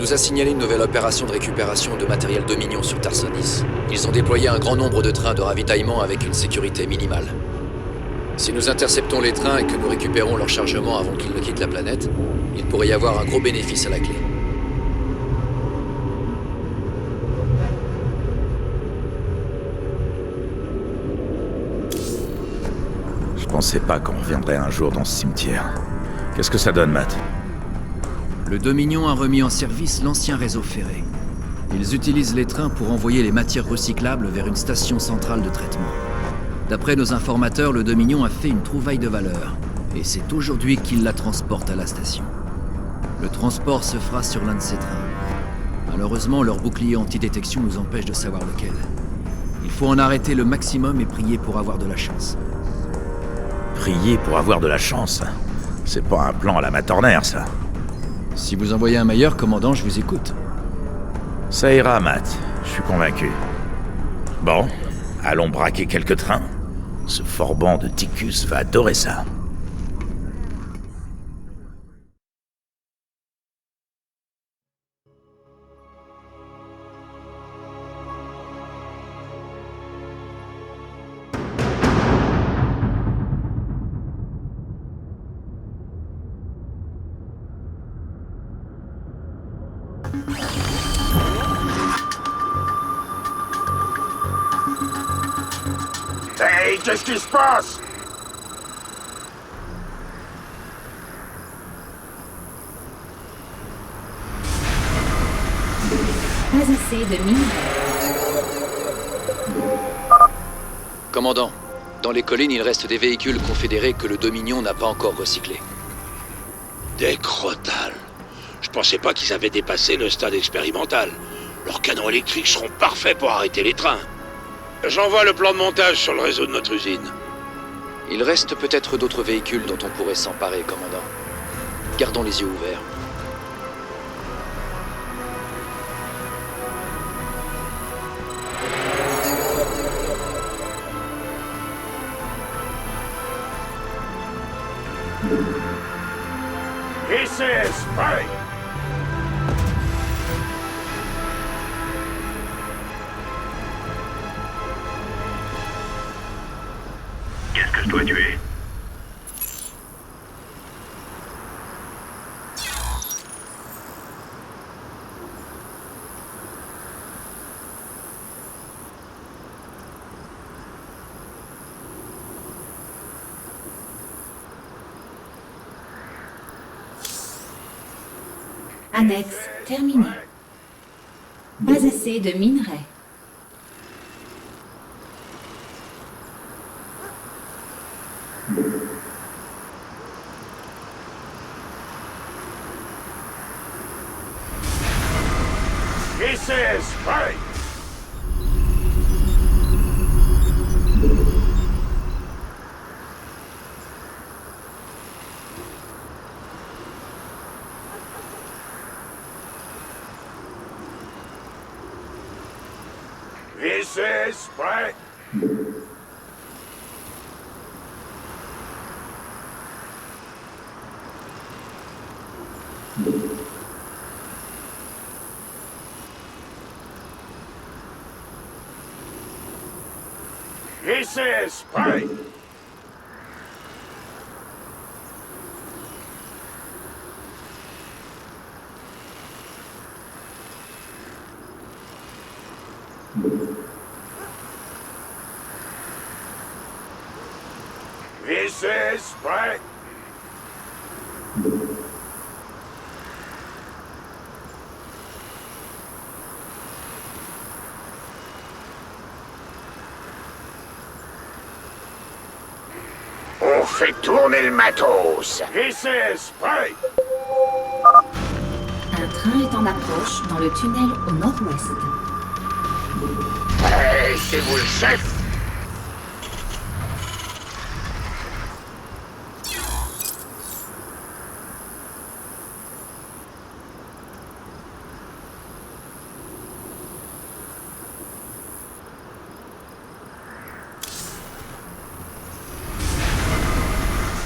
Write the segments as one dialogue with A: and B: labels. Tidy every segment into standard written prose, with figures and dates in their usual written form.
A: nous a signalé une nouvelle opération de récupération de matériel Dominion sur Tarsonis. Ils ont déployé un grand nombre de trains de ravitaillement avec une sécurité minimale. Si nous interceptons les trains et que nous récupérons leur chargement avant qu'ils ne quittent la planète, il pourrait y avoir un gros bénéfice à la clé.
B: Je pensais pas qu'on reviendrait un jour dans ce cimetière. Qu'est-ce que ça donne, Matt?
C: Le Dominion a remis en service l'ancien réseau ferré. Ils utilisent les trains pour envoyer les matières recyclables vers une station centrale de traitement. D'après nos informateurs, le Dominion a fait une trouvaille de valeur, et c'est aujourd'hui qu'il la transporte à la station. Le transport se fera sur l'un de ces trains. Malheureusement, leur bouclier anti-détection nous empêche de savoir lequel. Il faut en arrêter le maximum et prier pour avoir de la chance.
B: Prier pour avoir de la chance. C'est pas un plan à la Matorner, ça.
C: Si vous envoyez un meilleur, commandant, je vous écoute.
B: Ça ira, Matt. Je suis convaincu. Bon, allons braquer quelques trains. Ce forban de Ticus va adorer ça.
D: Hey, qu'est-ce qui se passe?
E: Pas assez de mine.
A: Commandant, dans les collines, il reste des véhicules confédérés que le Dominion n'a pas encore recyclés.
F: Des crotales. Je pensais pas qu'ils avaient dépassé le stade expérimental. Leurs canons électriques seront parfaits pour arrêter les trains. J'envoie le plan de montage sur le réseau de notre usine.
A: Il reste peut-être d'autres véhicules dont on pourrait s'emparer, commandant. Gardons les yeux ouverts.
D: This is Spike!
G: Qu'est-ce que je dois tuer?
E: Annexe terminée. Pas assez de minerais.
D: This is Spike! This is Spike! This is Spike! This is Spike! On fait tourner le matos! This is Spike!
E: Un train est en approche dans le tunnel au nord-ouest.
D: Hey, c'est vous le chef!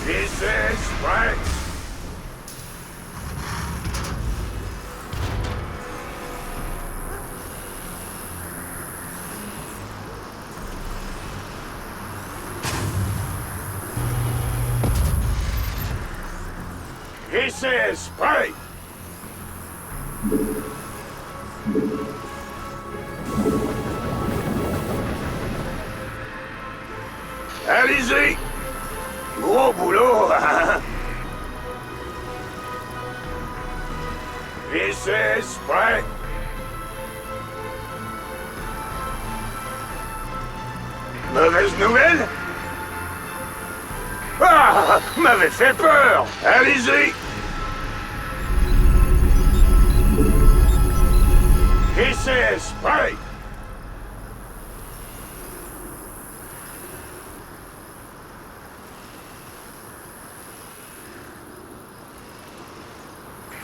D: This is Spike! VCS, prêt. Allez-y. Gros boulot, hein? VCS, prêt. Mauvaise nouvelle? Ah! M'avait fait peur! Allez-y! VCS, prêt!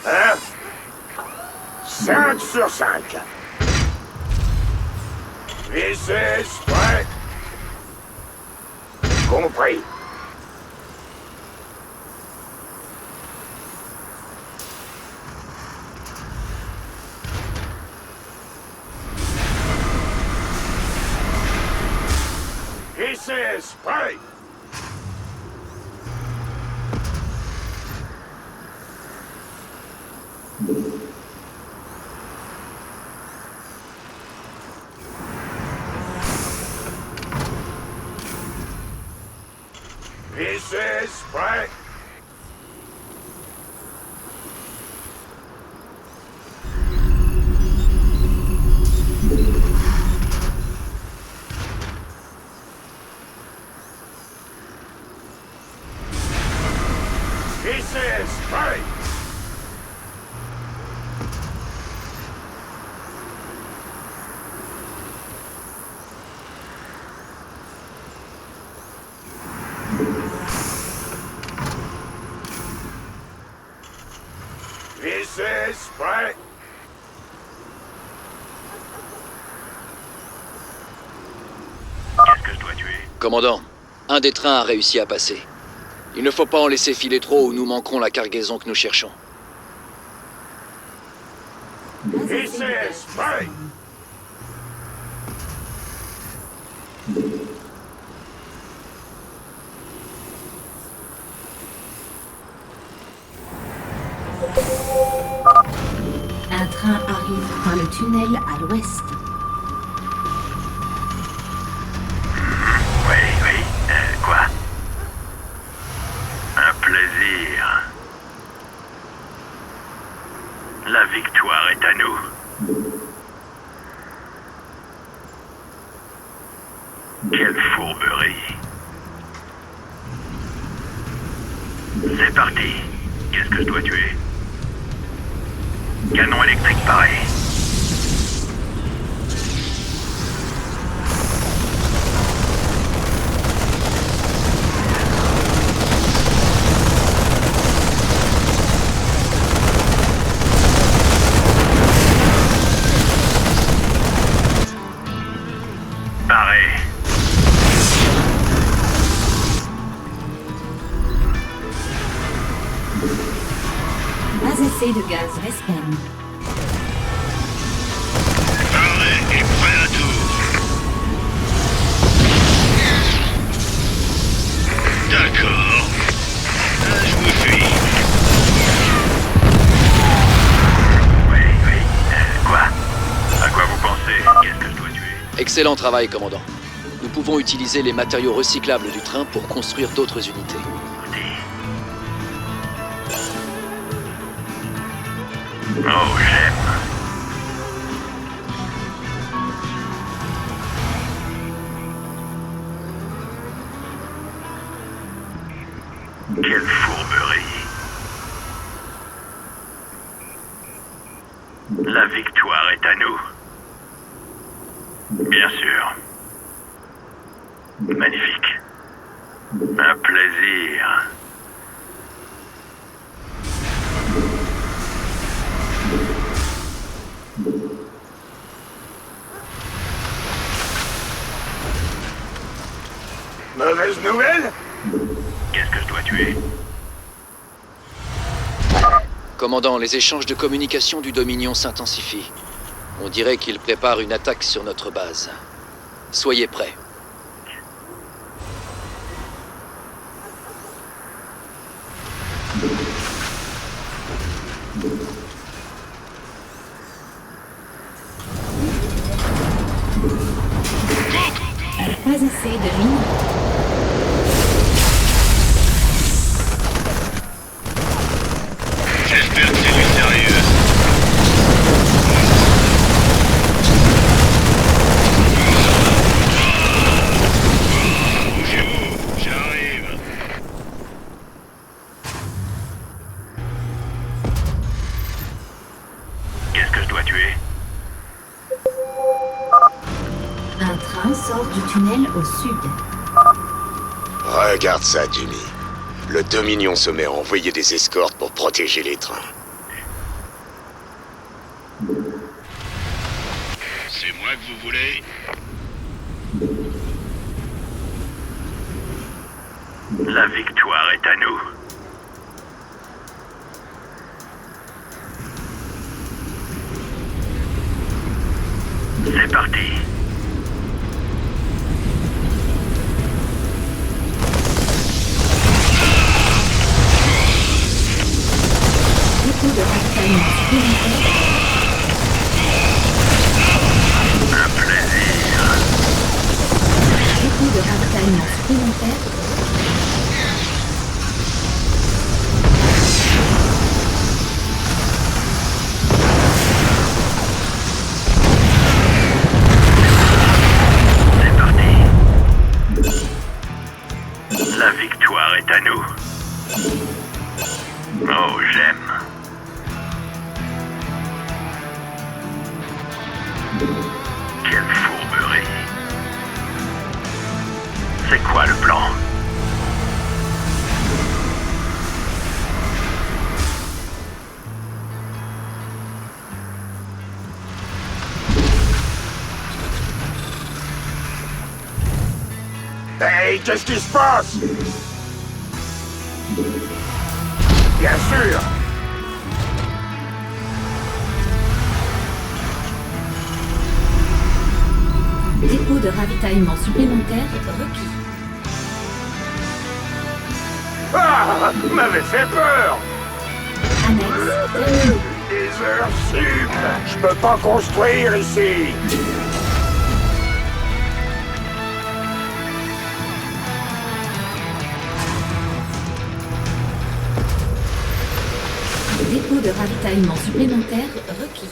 D: Hein? 5 sur 5. VCS, prêt! Compris. VCS, prêt. VCS, prêt. VCS, prêt. VCS, prêt.
G: Qu'est-ce que je dois tuer?
A: Commandant, un des trains a réussi à passer. Il ne faut pas en laisser filer trop ou nous manquerons la cargaison que nous cherchons.
E: Base AC de
D: VCS,
E: gaz
D: prêt.
E: Respawn. Un train arrive par le tunnel à l'ouest.
G: Oui, quoi? Un plaisir. La victoire est à nous. Quelle fourberie. C'est parti. Qu'est-ce que je dois tuer? Canon électrique pareil. Pareil.
E: Base AC de gaz Respawn.
G: Pareil et prêt à tout. D'accord. Je vous suis. Oui. Quoi? À quoi vous pensez? Qu'est-ce que je dois tuer?
A: Excellent travail, commandant. Nous pouvons utiliser les matériaux recyclables du train pour construire d'autres unités.
G: Oh, j'aime. Quelle fourberie. La victoire est à nous. Bien sûr. Magnifique. Un plaisir.
D: Mauvaise nouvelle?
G: Qu'est-ce que je dois tuer?
A: Commandant, les échanges de communication du Dominion s'intensifient. On dirait qu'il prépare une attaque sur notre base. Soyez prêts.
E: ruines.
G: J'espère que c'est du sérieux. Bougez-vous, j'arrive. Qu'est-ce que je dois tuer?
E: Un train sort du tunnel au sud.
D: Regarde ça, Jimmy. Le Dominion se met à envoyer des escortes pour protéger les trains.
G: C'est moi que vous voulez? La victoire est à nous. C'est parti.
E: Dépôt de ravitaillement supplémentaire.
G: Un plaisir.
E: Dépôt de ravitaillement supplémentaire.
G: C'est parti. La victoire est à nous. Oh, j'aime. Quelle fourberie. C'est quoi le plan?
D: Hey, qu'est-ce qui se passe? Bien sûr!
E: Dépôt de ravitaillement supplémentaire requis.
D: Ah! Vous m'avez fait peur!
E: Annexe terminée.
D: Des heures sup! Je peux pas construire ici!
E: Dépôt de ravitaillement supplémentaire requis.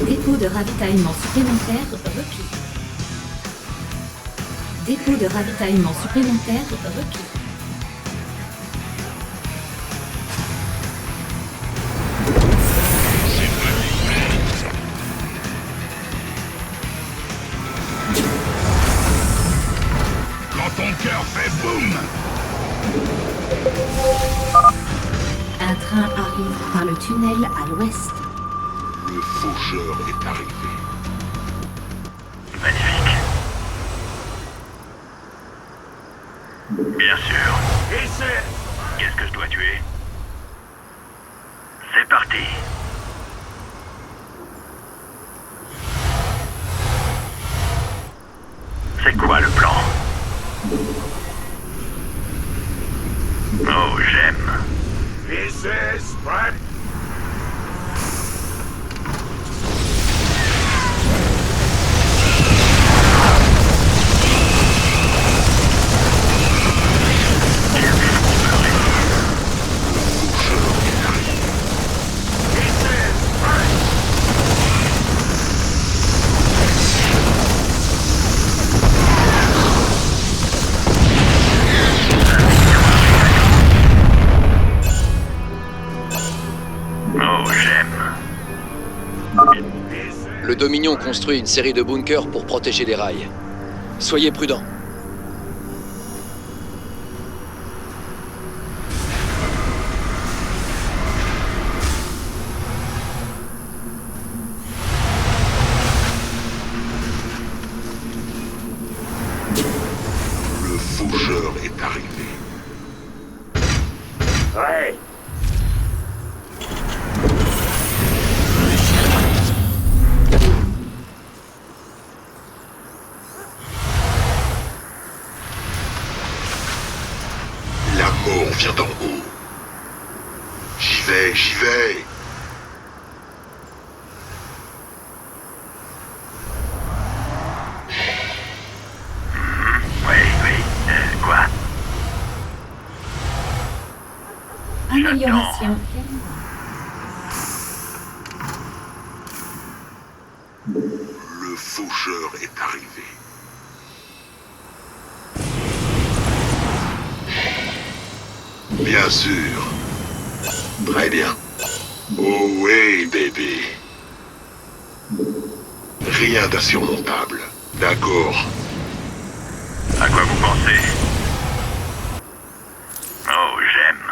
E: Dépôt de ravitaillement supplémentaire requis. Dépôt de ravitaillement supplémentaire requis.
G: C'est moi qui voulais. Quand ton cœur fait boum!
E: Un train arrive par le tunnel à l'ouest.
G: Le faucheur est arrivé. Magnifique. Bien sûr.
D: Ici!
G: Qu'est-ce que je dois tuer? C'est parti. C'est quoi le plan? Oh, j'aime.
D: This is Brad.
G: Oh, j'aime.
A: Le Dominion construit une série de bunkers pour protéger les rails. Soyez prudents.
G: Le faucheur est arrivé. Ouais.
D: La mort vient d'en haut. J'y vais, j'y vais.
G: Oui, oui. Quoi?
E: Amélioration.
D: Le faucheur est arrivé. Bien sûr. Très bien. Oh oui, bébé. Rien d'insurmontable. D'accord.
G: À quoi vous pensez? Oh, j'aime.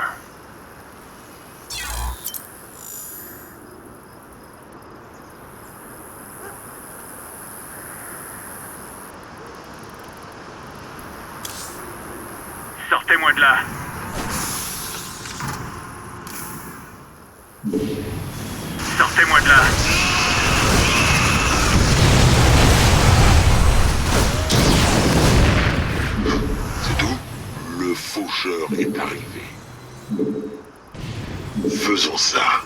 G: Sortez-moi de là. Sortez-moi de là.
D: C'est tout? Le faucheur est arrivé. Faisons ça.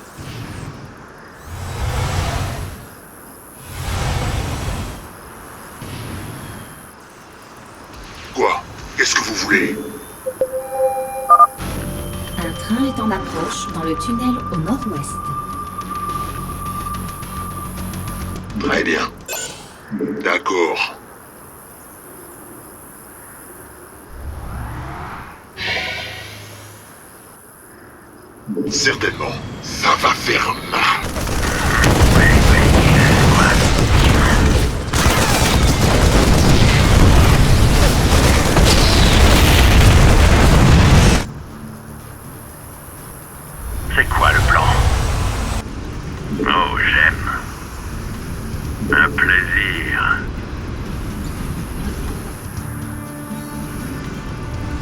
D: Quoi? Qu'est-ce que vous voulez?
E: Un train est en approche dans le tunnel au nord-ouest.
D: Très bien. D'accord. Certainement, ça va faire mal.
G: C'est quoi le plan? Oh, j'aime. Un plaisir.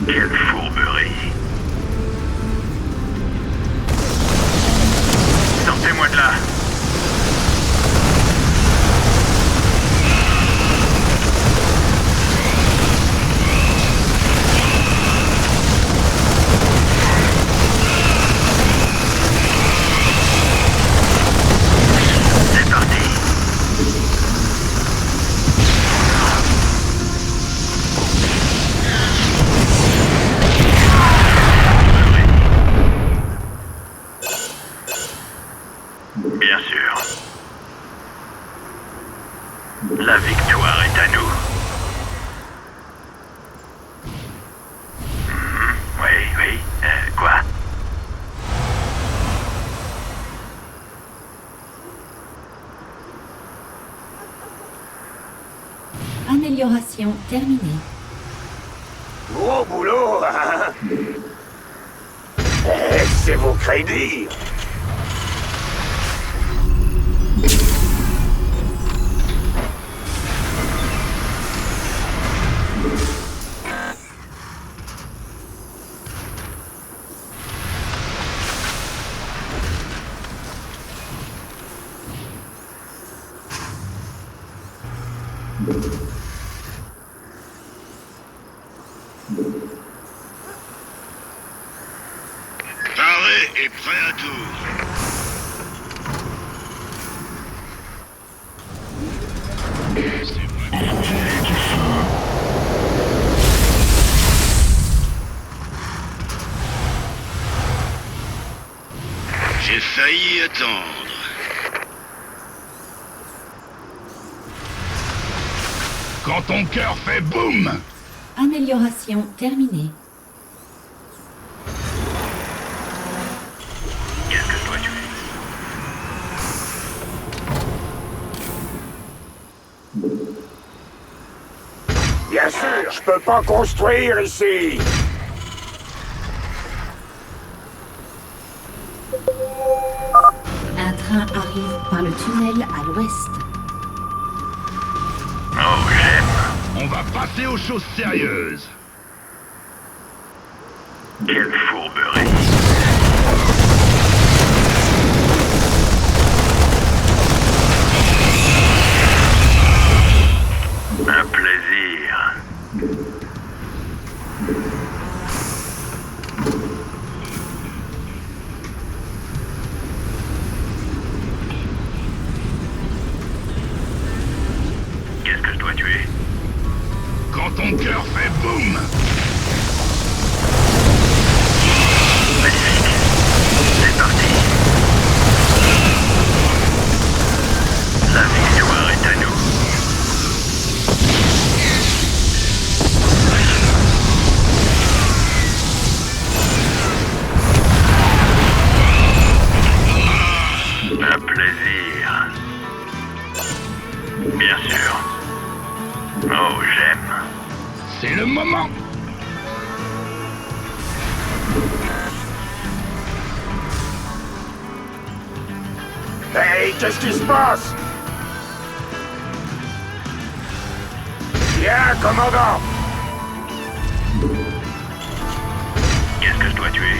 G: Quelle fourberie. Sortez-moi de là. C'est parti. Bien sûr. La victoire est à nous. Oui, oui. Quoi?
E: Amélioration terminée.
G: Gros boulot, hein? C'est vos crédits.
F: Paré et prêt à tout. J'ai failli attendre.
H: Quand ton cœur fait boum,
E: Amélioration terminée.
G: Qu'est-ce que je dois tuer? Bien sûr, je peux pas construire ici.
E: Un train arrive par le tunnel à l'ouest.
G: Oh, j'aime.
H: on va passer aux choses sérieuses.
G: Quelle fourberie.
I: qu'est-ce qui se passe? Bien, commandant!
G: Qu'est-ce que je dois tuer?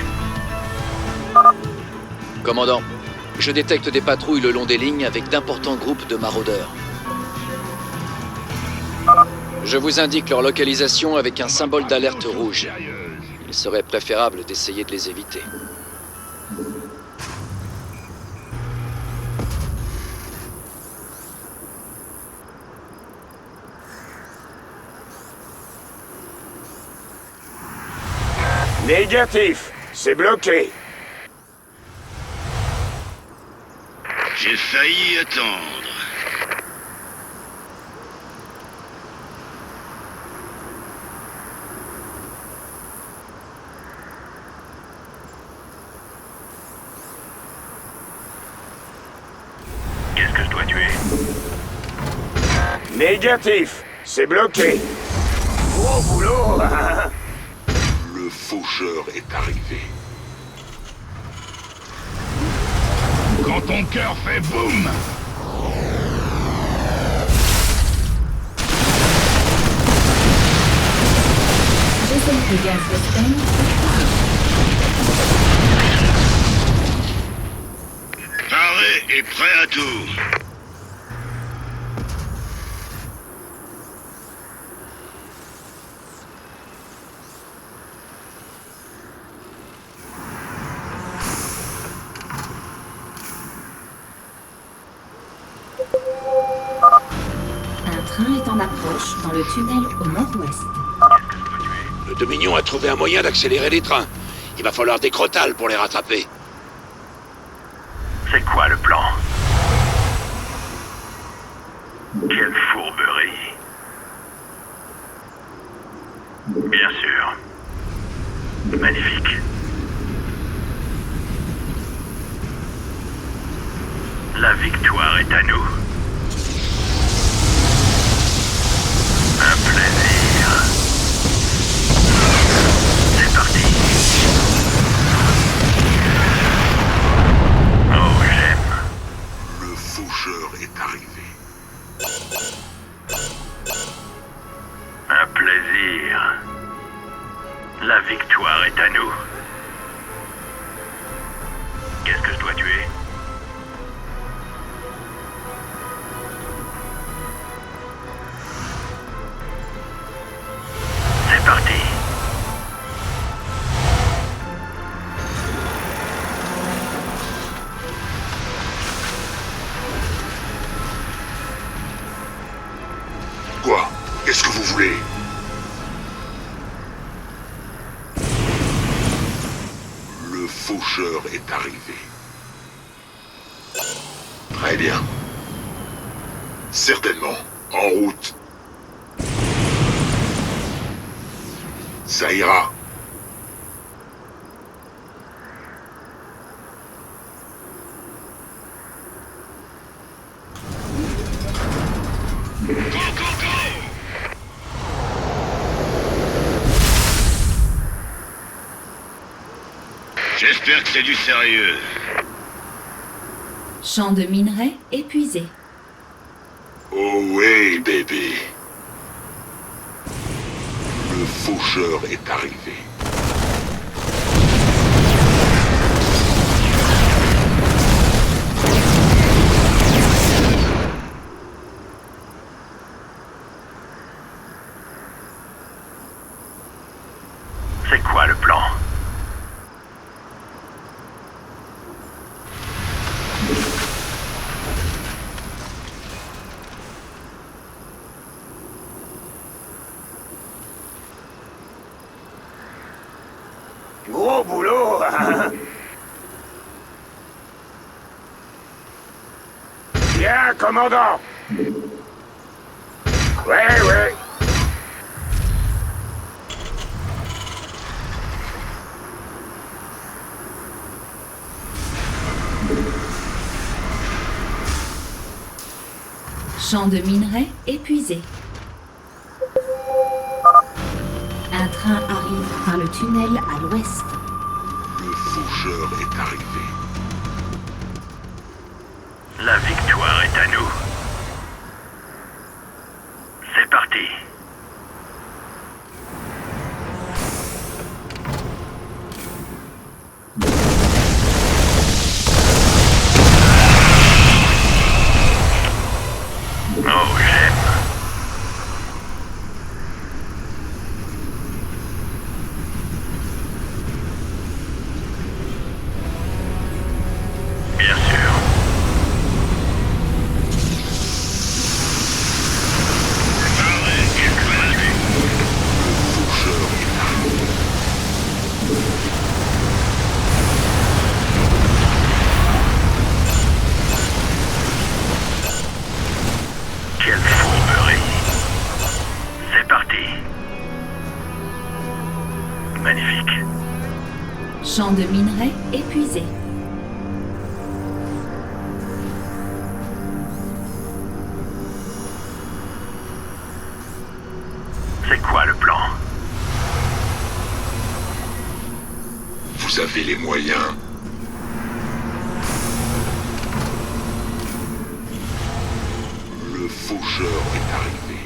A: Commandant, je détecte des patrouilles le long des lignes avec d'importants groupes de maraudeurs. Je vous indique leur localisation avec un symbole d'alerte rouge. Il serait préférable d'essayer de les éviter.
I: Négatif, c'est bloqué.
H: J'ai failli attendre.
G: Qu'est-ce que je dois tuer?
I: Négatif, c'est bloqué. Gros boulot.
D: Le faucheur est arrivé.
H: Quand ton cœur fait boum,
E: J'essaie de gaz Weston.
H: paré et prêt à tout.
E: Un train est en approche dans le tunnel au nord-ouest.
F: Le Dominion a trouvé un moyen d'accélérer les trains. Il va falloir des crotales pour les rattraper.
G: C'est quoi le plan? Quelle fourberie. Bien sûr. Magnifique. La victoire est à nous. Un plaisir. C'est parti. Oh, j'aime.
D: Le faucheur est arrivé.
G: Un plaisir. La victoire est à nous. Qu'est-ce que je dois tuer? C'est parti.
D: Quoi? Qu'est-ce que vous voulez? Le faucheur est arrivé. Très bien. Certainement. En route. Ça ira.
H: J'espère que c'est du sérieux.
E: Champ de minerais épuisé.
D: Oh oui, bébé. Le faucheur est arrivé.
G: C'est quoi le plan?
I: Gros boulot. Bien, commandant. Ouais.
E: Champ de minerais épuisé. Un train arrive par le tunnel à l'ouest.
D: Le faucheur est arrivé.
G: La victoire est à nous. C'est parti. Oh, j'aime. Bien sûr. Quelle fourberie. C'est parti. Magnifique.
E: Champ de minerais épuisé.
G: C'est quoi le plan?
D: Vous avez les moyens. Le faucheur est arrivé.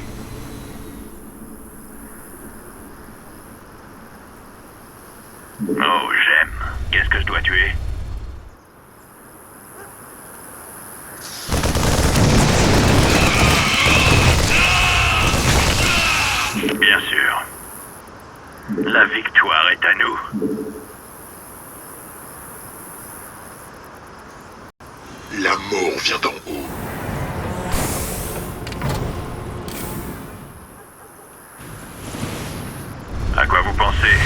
G: Oh, j'aime. Qu'est-ce que je dois tuer? Bien sûr. La victoire est à nous.
D: La mort vient d'en haut.
G: À quoi vous pensez?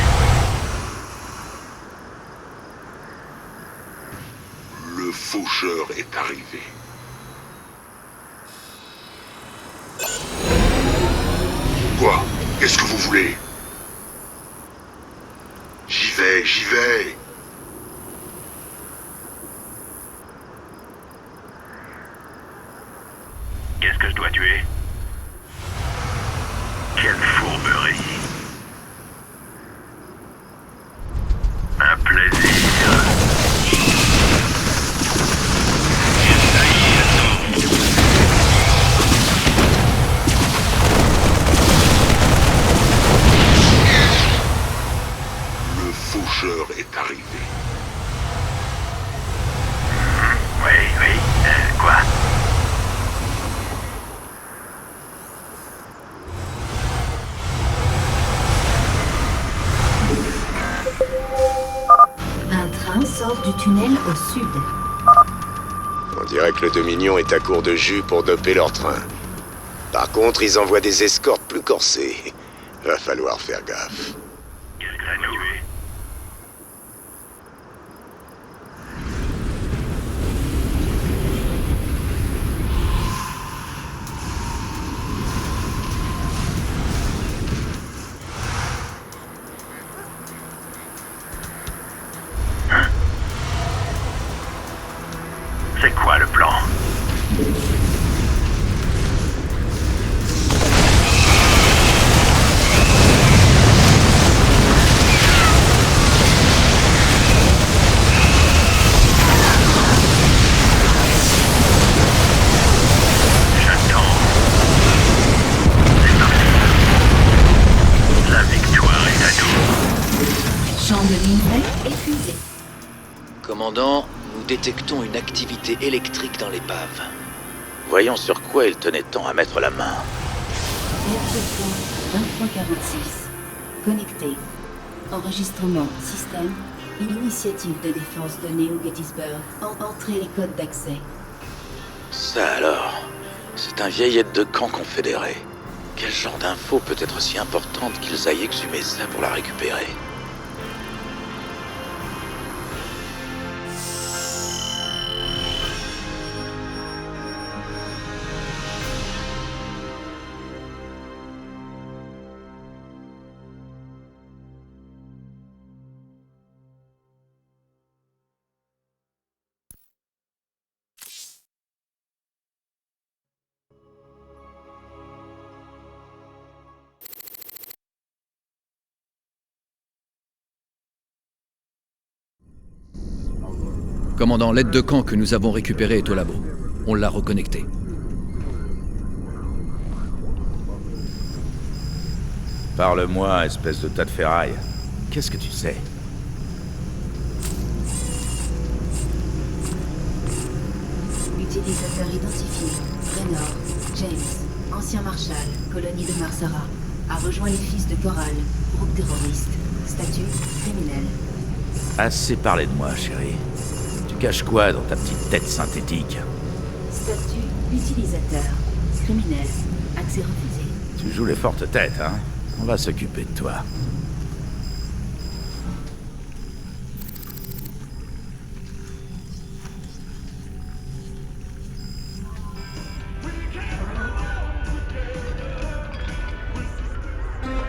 D: Le faucheur est arrivé. Quoi? Qu'est-ce que vous voulez? J'y vais, j'y vais.
G: Qu'est-ce que je dois tuer? Quelle fourberie. Un plaisir.
D: Le faucheur est arrivé.
G: Oui. Quoi?
E: Un train sort du tunnel au sud.
J: On dirait que le Dominion est à court de jus pour doper leur train. Par contre, ils envoient des escortes plus corsées. Va falloir faire gaffe.
G: Qu'est-ce que ça nous tuer? C'est quoi le plan? J'attends. C'est parti. La victoire est à nous.
E: Champ de minerais épuisé.
A: Commandant, nous détectons une activité électrique dans l'épave.
B: Voyons sur quoi il tenait tant à mettre la main.
E: RP 2346. Connecté. Enregistrement système. Initiative de défense de Néo-Gettysburg. Entrez les codes d'accès.
B: Ça alors, c'est un vieil aide de camp confédéré. Quel genre d'info peut être si importante qu'ils aillent exhumer ça pour la récupérer?
C: Commandant, l'aide de camp que nous avons récupérée est au labo. On l'a reconnecté.
B: Parle-moi, espèce de tas de ferraille. Qu'est-ce que tu sais?
E: Utilisateur identifié. Raynor, James, ancien marshal, colonie de Marsara, a rejoint les Fils de Coral, groupe terroriste. Statut criminel.
B: Assez parlé de moi, chérie. Tu caches quoi dans ta petite tête synthétique?
E: Statut utilisateur. Criminel. Accès refusé.
B: Tu joues les fortes têtes, hein? On va s'occuper de toi.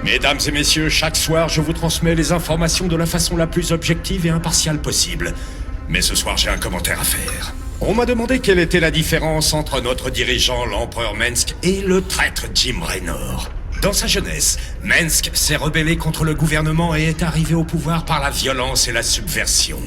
H: Mesdames et messieurs, chaque soir, je vous transmets les informations de la façon la plus objective et impartiale possible. Mais ce soir, j'ai un commentaire à faire. On m'a demandé quelle était la différence entre notre dirigeant, l'empereur Mensk, et le traître Jim Raynor. Dans sa jeunesse, Mensk s'est rebellé contre le gouvernement et est arrivé au pouvoir par la violence et la subversion.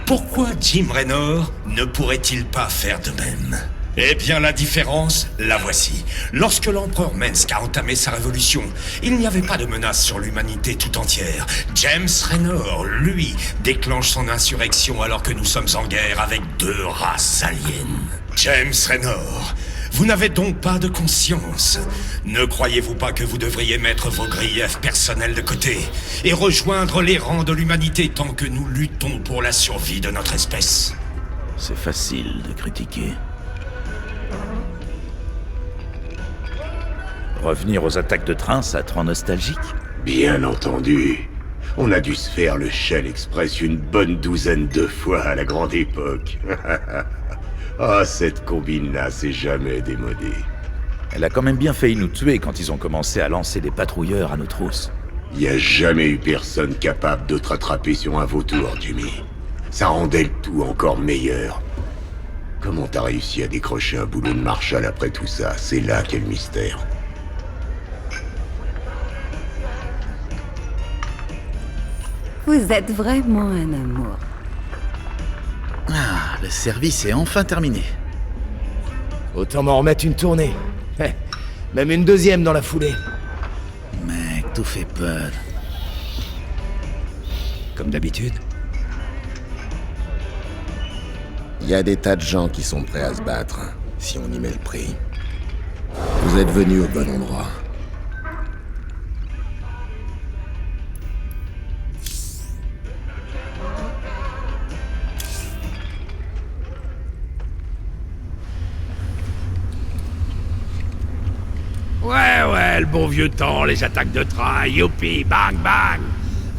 H: Pourquoi Jim Raynor ne pourrait-il pas faire de même ? Eh bien, la différence, la voici. Lorsque l'empereur Mensk a entamé sa révolution, il n'y avait pas de menace sur l'humanité tout entière. James Raynor, lui, déclenche son insurrection alors que nous sommes en guerre avec 2 races aliens. James Raynor, vous n'avez donc pas de conscience. Ne croyez-vous pas que vous devriez mettre vos griefs personnels de côté et rejoindre les rangs de l'humanité tant que nous luttons pour la survie de notre espèce ?
B: C'est facile de critiquer. Revenir aux attaques de train, ça te rend nostalgique?
D: Bien entendu. On a dû se faire le Shell Express une bonne douzaine de fois à la grande époque. Ah, cette combine-là, c'est jamais démodé.
B: Elle a quand même bien failli nous tuer quand ils ont commencé à lancer des patrouilleurs à nos trousses.
D: Y a jamais eu personne capable de te rattraper sur un vautour, Jimmy. Ça rendait le tout encore meilleur. Comment t'as réussi à décrocher un boulot de Marshall après tout ça? C'est là qu'est le mystère.
K: Vous êtes vraiment un amour.
L: Ah, le service est enfin terminé.
M: Autant m'en remettre une tournée. Même une deuxième dans la foulée.
L: Mec, tout fait peur.
M: Comme d'habitude.
N: Il y a des tas de gens qui sont prêts à se battre, si on y met le prix. Vous êtes venus au bon endroit.
O: Ouais, le bon vieux temps, les attaques de train, youpi, bang, bang.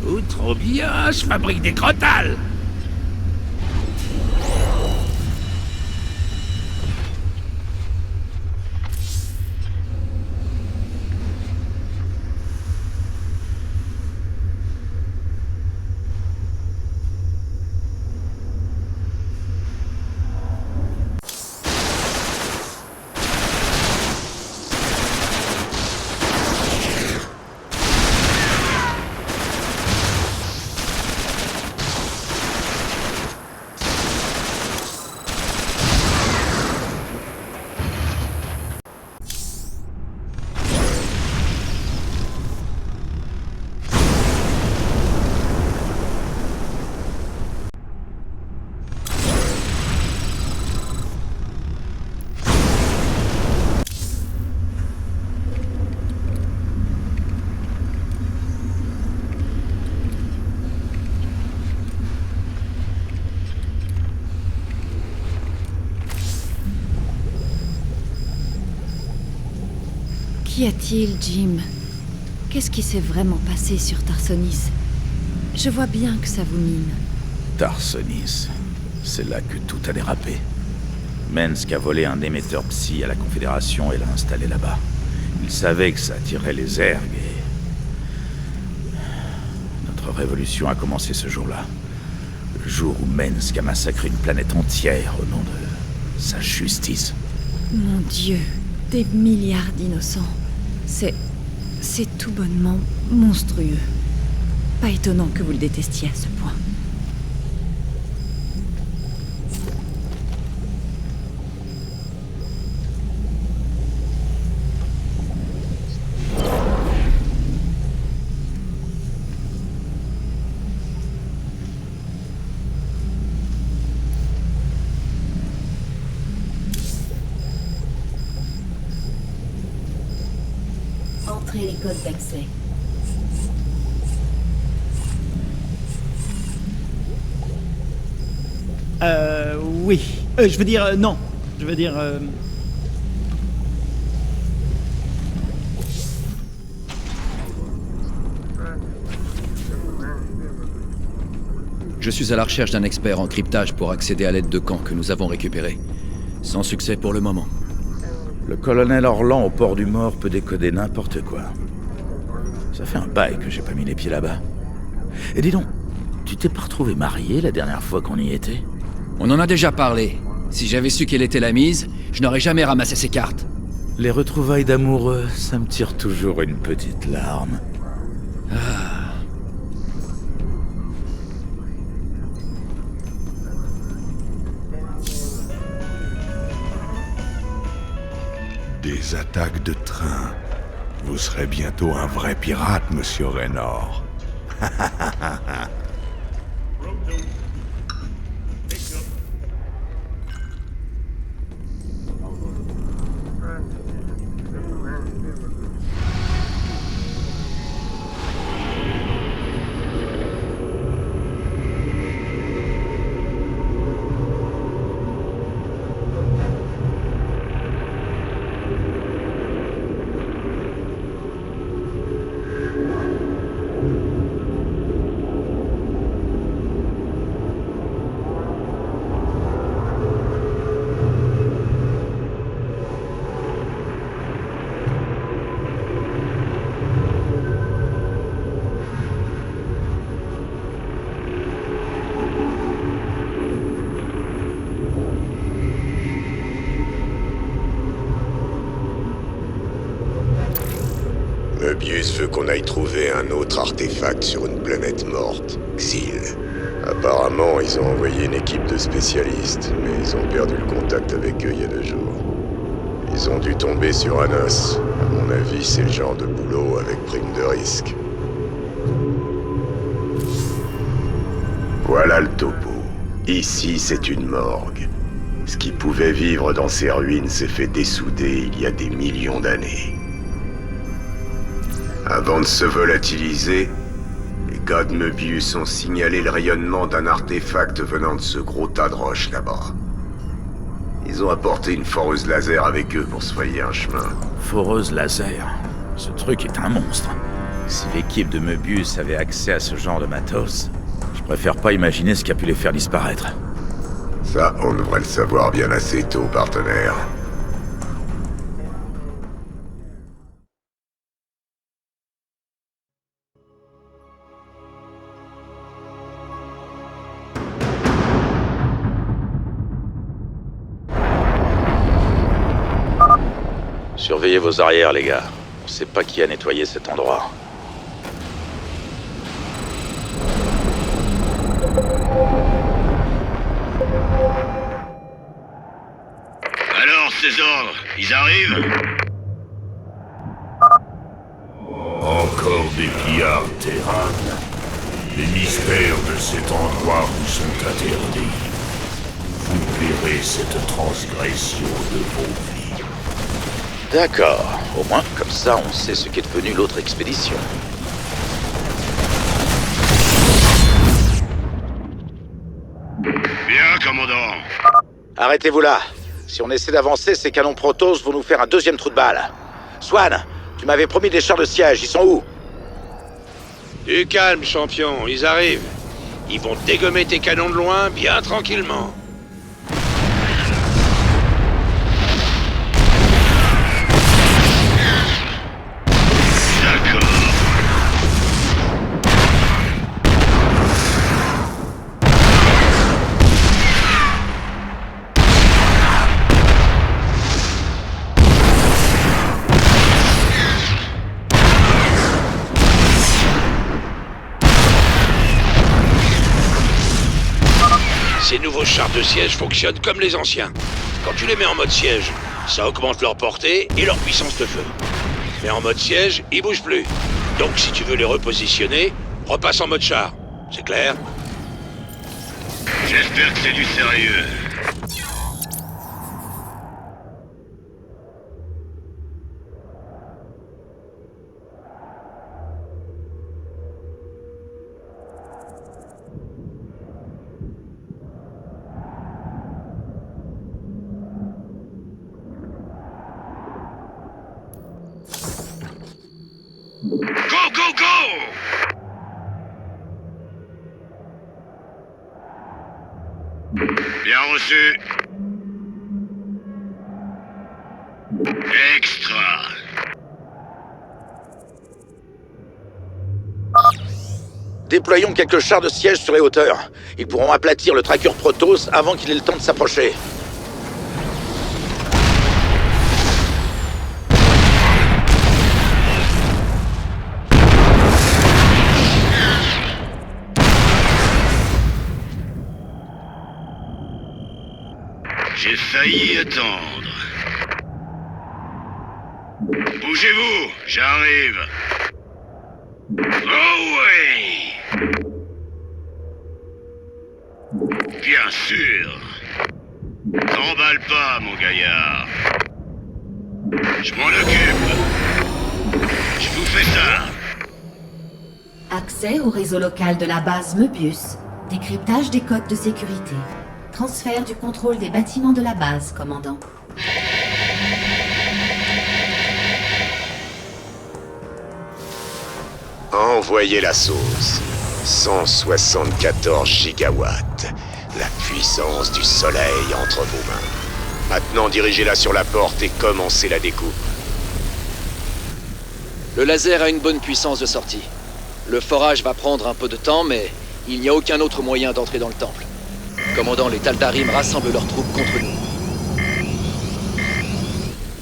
O: Ou trop bien, je fabrique des crotales.
K: Qu'y a-t-il, Jim? Qu'est-ce qui s'est vraiment passé sur Tarsonis? Je vois bien que ça vous mine.
B: Tarsonis. C'est là que tout a dérapé. Mensk a volé un émetteur psy à la Confédération et l'a installé là-bas. Il savait que ça attirait les ergs et... Notre révolution a commencé ce jour-là. Le jour où Mensk a massacré une planète entière au nom de sa justice.
K: Mon Dieu, des milliards d'innocents. C'est tout bonnement monstrueux. Pas étonnant que vous le détestiez à ce point.
E: Entrez les codes d'accès.
P: Oui. Je veux dire, non. Je veux dire,
C: Je suis à la recherche d'un expert en cryptage pour accéder à l'aide de camp que nous avons récupéré. Sans succès pour le moment.
B: Le colonel Orlan au port du Mort peut décoder n'importe quoi. Ça fait un bail que j'ai pas mis les pieds là-bas. Et dis donc, tu t'es pas retrouvé marié la dernière fois qu'on y était?
C: On en a déjà parlé. Si j'avais su quelle était la mise, je n'aurais jamais ramassé ces cartes.
B: Les retrouvailles d'amoureux, ça me tire toujours une petite larme.
C: Ah.
Q: Des attaques de train. Vous serez bientôt un vrai pirate, monsieur Raynor.
J: Möbius veut qu'on aille trouver un autre artefact sur une planète morte, Xil. Apparemment, ils ont envoyé une équipe de spécialistes, mais ils ont perdu le contact avec eux il y a 2 jours. Ils ont dû tomber sur Anos. À mon avis, c'est le genre de boulot avec prime de risque. Voilà le topo. Ici, c'est une morgue. Ce qui pouvait vivre dans ces ruines s'est fait dessouder il y a des millions d'années. Avant de se volatiliser, les gars de Möbius ont signalé le rayonnement d'un artefact venant de ce gros tas de roches là-bas. Ils ont apporté une foreuse laser avec eux pour se frayer un chemin.
B: Foreuse laser? Ce truc est un monstre. Si l'équipe de Möbius avait accès à ce genre de matos, je préfère pas imaginer ce qui a pu les faire disparaître.
J: Ça, on devrait le savoir bien assez tôt, partenaire.
B: Surveillez vos arrières, les gars. On sait pas qui a nettoyé cet endroit.
G: Alors, ces ordres, ils arrivent?
H: Encore des pillards, Terran. Les mystères de cet endroit vous sont interdits. Vous paierez cette transgression de vos vies.
B: D'accord. Au moins, comme ça, on sait ce qu'est devenu l'autre expédition.
G: Bien, commandant.
B: Arrêtez-vous là. Si on essaie d'avancer, ces canons Protoss vont nous faire un deuxième trou de balle. Swan, tu m'avais promis des chars de siège, ils sont où?
F: Du calme, champion, ils arrivent. Ils vont dégommer tes canons de loin, bien tranquillement. Ces nouveaux chars de siège fonctionnent comme les anciens. Quand tu les mets en mode siège, ça augmente leur portée et leur puissance de feu. Mais en mode siège, ils bougent plus. Donc si tu veux les repositionner, repasse en mode char. C'est clair?
G: J'espère que c'est du sérieux. Go, go, go! Bien reçu. Extra.
B: Déployons quelques chars de siège sur les hauteurs. Ils pourront aplatir le tracker Protoss avant qu'il ait le temps de s'approcher.
G: J'ai failli attendre. Bougez-vous, j'arrive. Oh oui! Bien sûr. T'emballe pas, mon gaillard. Je m'en occupe. Je vous fais ça.
E: Accès au réseau local de la base Möbius. Décryptage des codes de sécurité. Transfert du contrôle des bâtiments de la base, commandant.
D: Envoyez la sauce. 174 gigawatts. La puissance du soleil entre vos mains. Maintenant, dirigez-la sur la porte et commencez la découpe.
A: Le laser a une bonne puissance de sortie. Le forage va prendre un peu de temps, mais il n'y a aucun autre moyen d'entrer dans le temple. Commandant, les Tal'Darim rassemblent leurs troupes contre nous.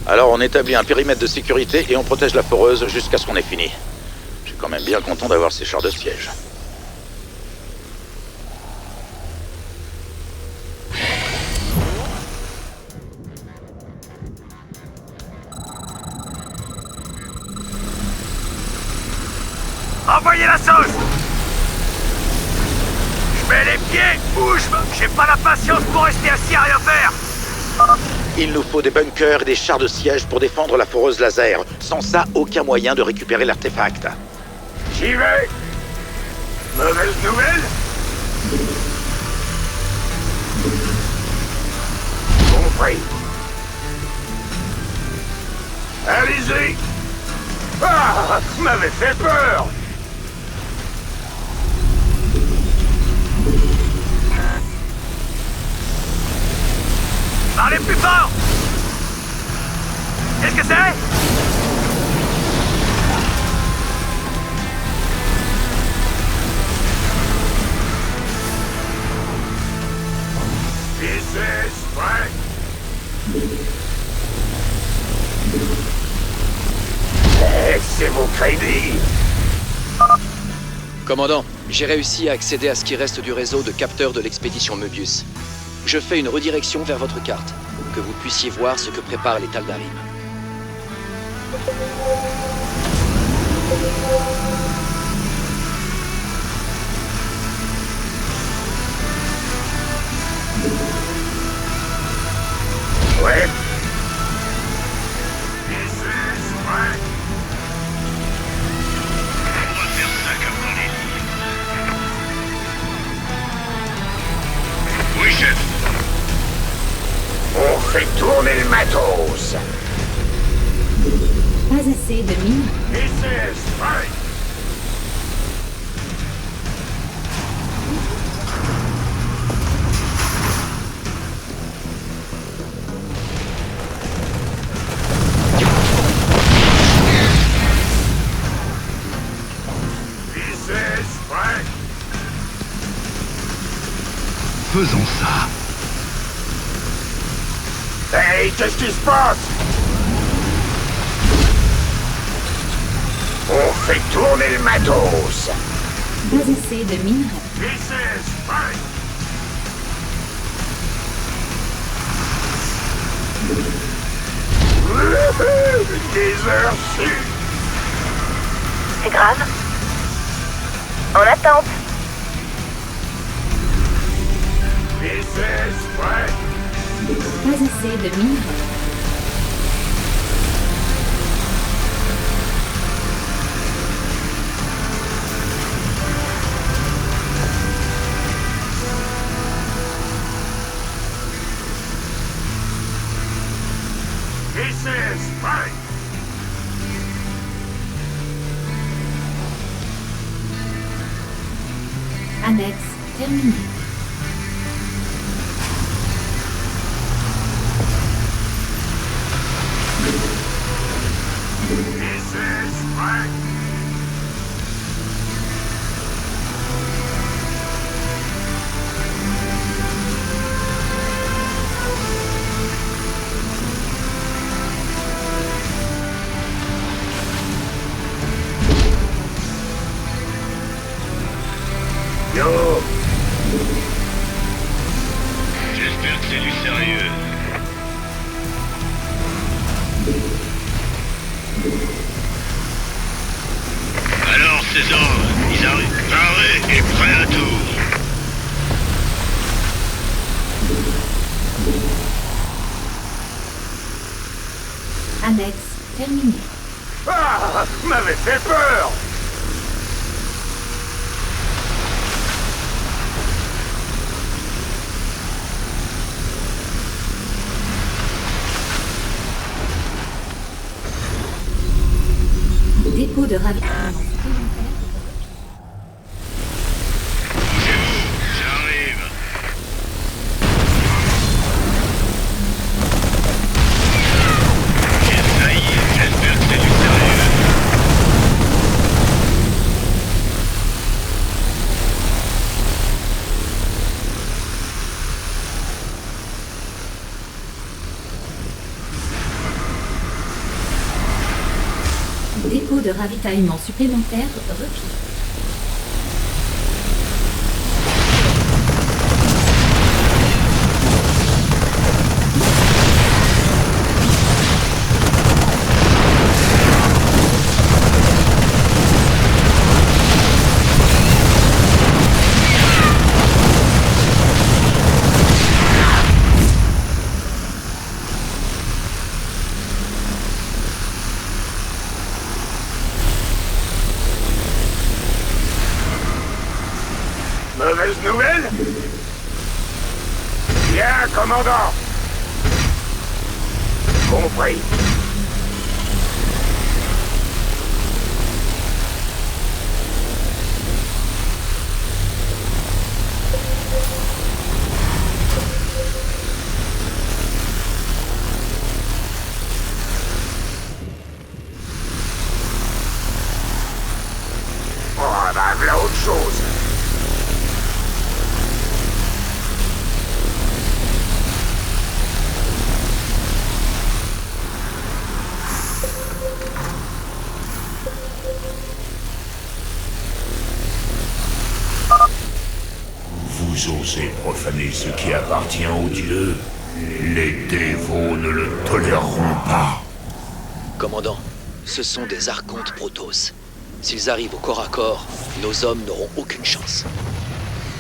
B: Alors on établit un périmètre de sécurité et on protège la foreuse jusqu'à ce qu'on ait fini. Je suis quand même bien content d'avoir ces chars de siège.
I: Envoyez la sauce! Je mets les pieds où j'ai pas la patience pour rester assis à rien faire!
B: Il nous faut des bunkers et des chars de siège pour défendre la foreuse laser. Sans ça, aucun moyen de récupérer l'artefact.
I: J'y vais! Mauvaise nouvelle? Compris. Allez-y! Ah! M'avait fait peur! Parlez plus fort! Qu'est-ce que c'est? This is Frank. C'est vos crédits.
A: Commandant, j'ai réussi à accéder à ce qui reste du réseau de capteurs de l'expédition Möbius. Je fais une redirection vers votre carte, pour que vous puissiez voir ce que préparent les Tal'Darim.
I: Ouais.
G: On va faire ça comme dans les livres. Oui, chef.
I: On fait tourner le matos.
E: Pas assez de mines.
I: This is Frank. This is Frank.
G: Faisons ça.
I: Hey, qu'est-ce qui se passe? On fait tourner le matos.
E: Pas assez de mines.
I: This is Frank. Des heures sues.
R: C'est grave. En attente.
I: This is Frank.
E: Pas assez de mines.
I: This is Frank.
E: Annexe terminée.
I: This is Frank.
D: Yo!
G: J'espère que c'est du sérieux. Alors, ces hommes, ils arrivent parés et prêts à tout.
E: Annexe terminée.
I: Ah, m'avait fait peur.
E: Dépôt de ravitaillement.
G: J'arrive. J'ai failli, j'espère que c'est du sérieux.
E: Dépôt de ravitaillement supplémentaire requis.
I: Mauvaise nouvelle? Bien, commandant. Compris. Oh, bah, voilà autre chose.
F: Vous osez profaner ce qui appartient aux dieux. Les dévots ne le toléreront pas.
A: Commandant, ce sont des archontes Protoss. S'ils arrivent au corps à corps, nos hommes n'auront aucune chance.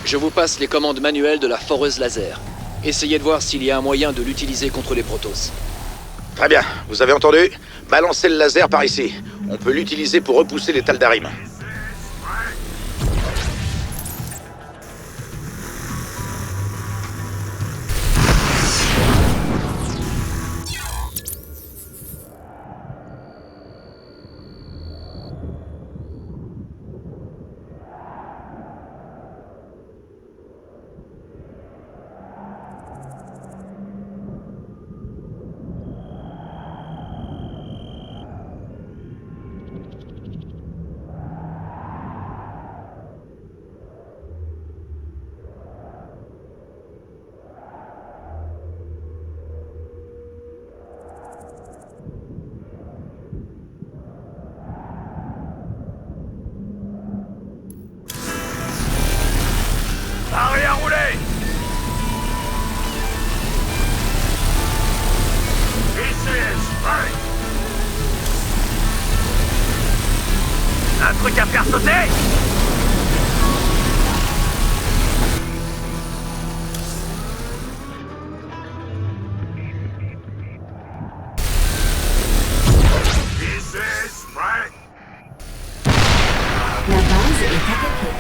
A: Je vous passe les commandes manuelles de la foreuse laser. Essayez de voir s'il y a un moyen de l'utiliser contre les Protoss.
B: Très bien, vous avez entendu? Balancez le laser par ici. On peut l'utiliser pour repousser les Tal'Darim.
I: Arrêt à rouler. This is Frank. Un truc à faire sauter? This is Frank.
E: La base est attaquée.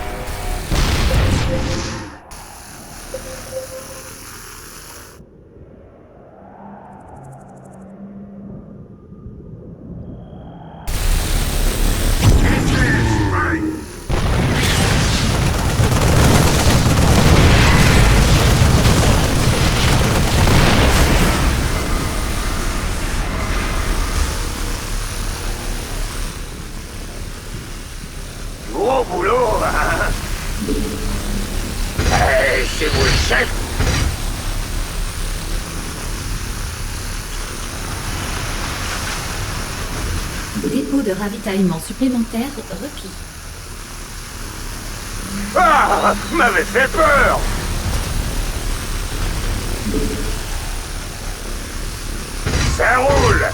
E: Dépôt de ravitaillement supplémentaire requis.
I: Ah, m'avait fait peur. Ça roule.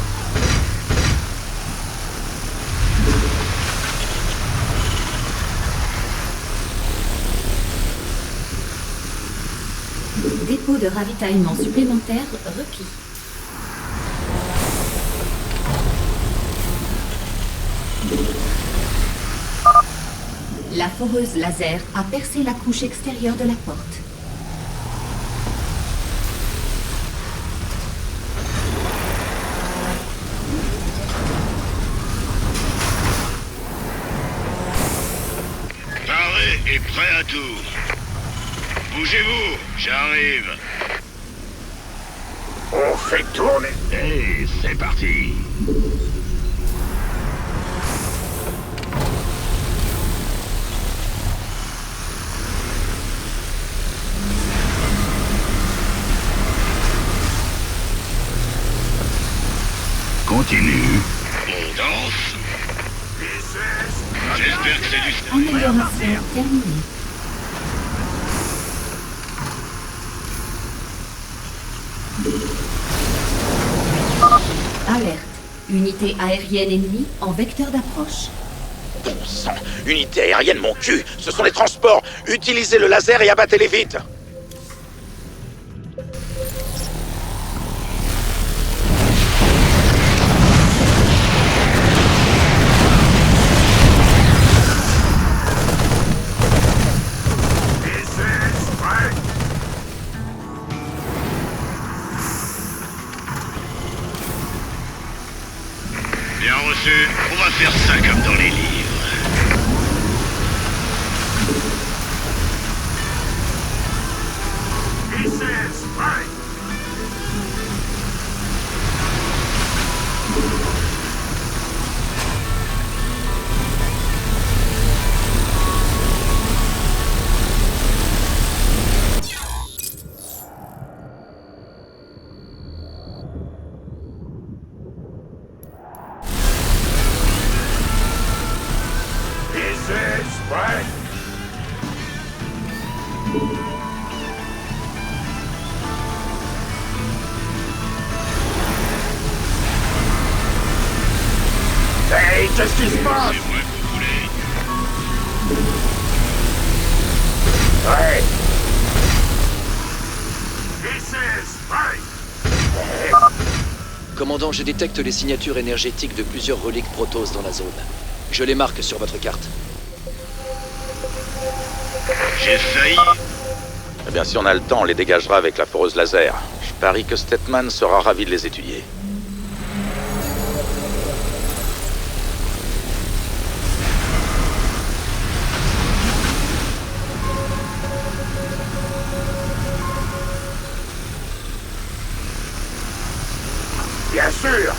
E: Dépôt de ravitaillement supplémentaire requis. La foreuse laser a percé la couche extérieure de la porte.
G: Paré et prêt à tout. Bougez-vous, j'arrive.
I: On fait tourner.
G: Et c'est parti. Continue. On danse. J'espère que c'est du...
E: Amélioration terminée. Alerte. Unité aérienne ennemie en vecteur d'approche.
B: Bon sang, unité aérienne, mon cul. Ce sont les transports. Utilisez le laser et abattez-les vite.
G: Bien reçu. On va faire ça comme dans les livres.
I: This is right. This is right. Hey, qu'est-ce qui se passe?
G: C'est moi que vous voulez.
I: Ouais. This is right.
A: Commandant, je détecte les signatures énergétiques de plusieurs reliques Protoss dans la zone. Je les marque sur votre carte.
G: J'ai failli.
B: Eh bien, si on a le temps, on les dégagera avec la foreuse laser. Je parie que Stetman sera ravi de les étudier.
I: Bien sûr.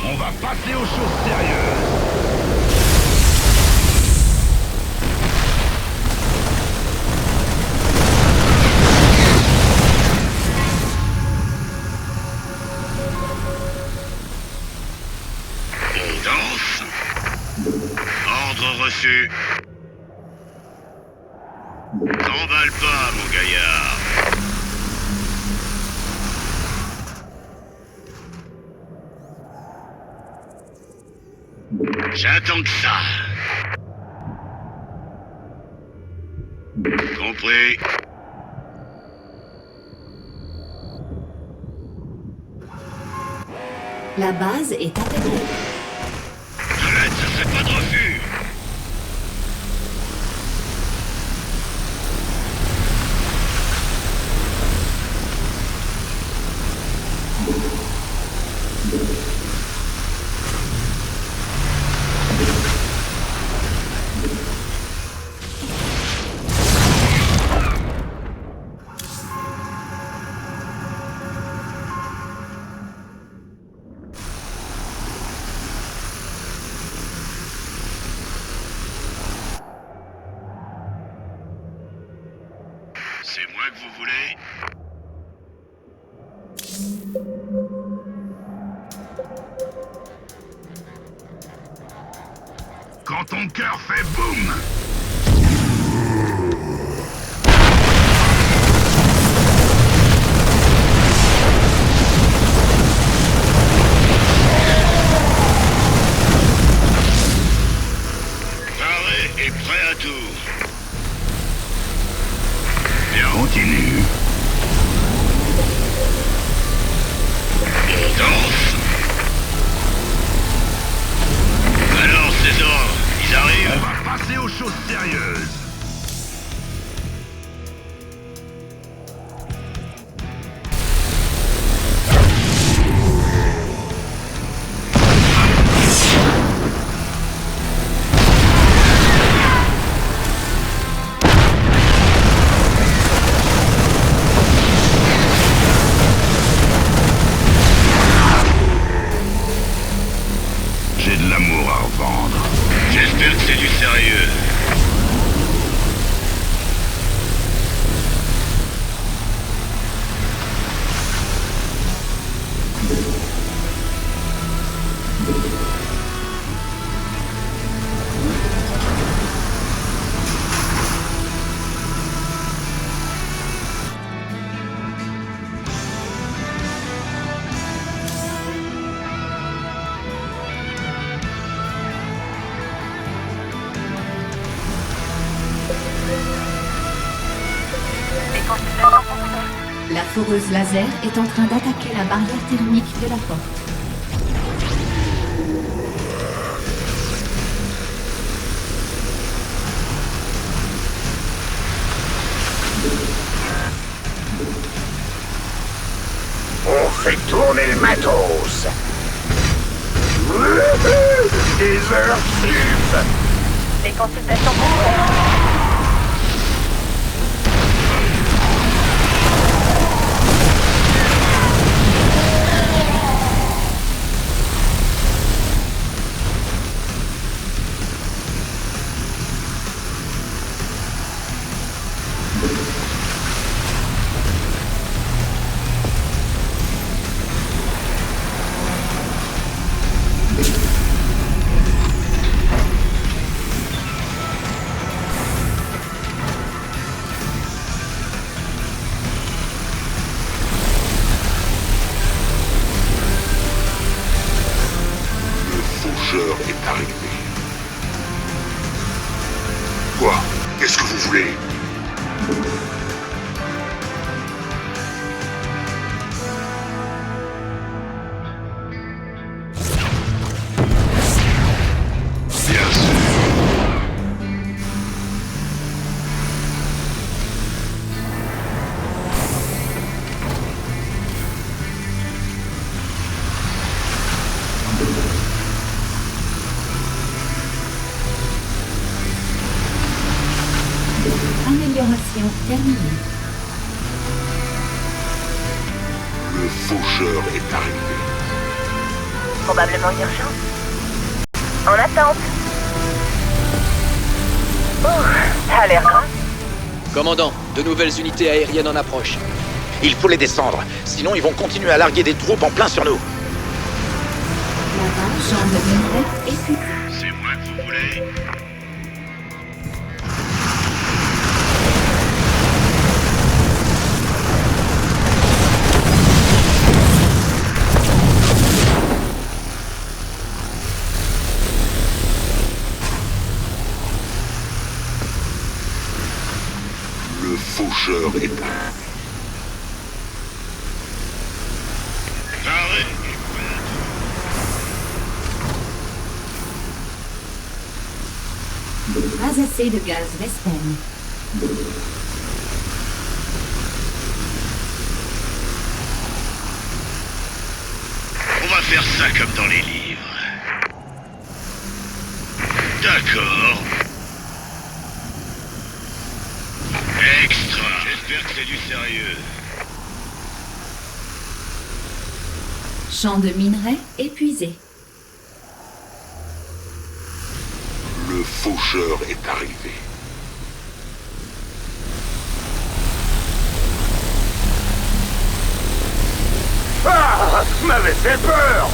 G: On va passer aux choses sérieuses. On danse. Ordre reçu. T'emballe pas, mon gaillard. J'attends que ça. Compris.
E: La base est attaquée.
G: Arrête, ça fait pas de refus. C'est moi que vous voulez? Quand ton cœur fait boum! Paré et prêt à tout. Bien, continue. Danse. Alors, César, ils arrivent? On va passer aux choses sérieuses. J'ai de l'amour à revendre. J'espère que c'est du sérieux.
E: La foreuse laser est en train d'attaquer la barrière thermique de la porte.
I: On fait tourner le matos. Des heures sup.
R: Les consultations complètes.
G: Est arrivé. Quoi? Qu'est-ce que vous voulez? Bien sûr.
E: Amélioration terminée.
G: Le faucheur est arrivé.
R: Probablement urgent. En attente. Ça a l'air grave.
A: Commandant, de nouvelles unités aériennes en approche.
B: Il faut les descendre, sinon ils vont continuer à larguer des troupes en plein sur nous.
E: Là-bas, champ de minerai épuisé.
G: C'est moi que vous voulez? Le faucheur est là. Paré et prêt à tout.
E: Pas assez de gaz Vespene.
G: On va faire ça comme dans les livres. D'accord. Extra. J'espère que c'est du sérieux.
E: Champ de minerai épuisé.
G: Le faucheur est arrivé.
I: M'avait fait peur.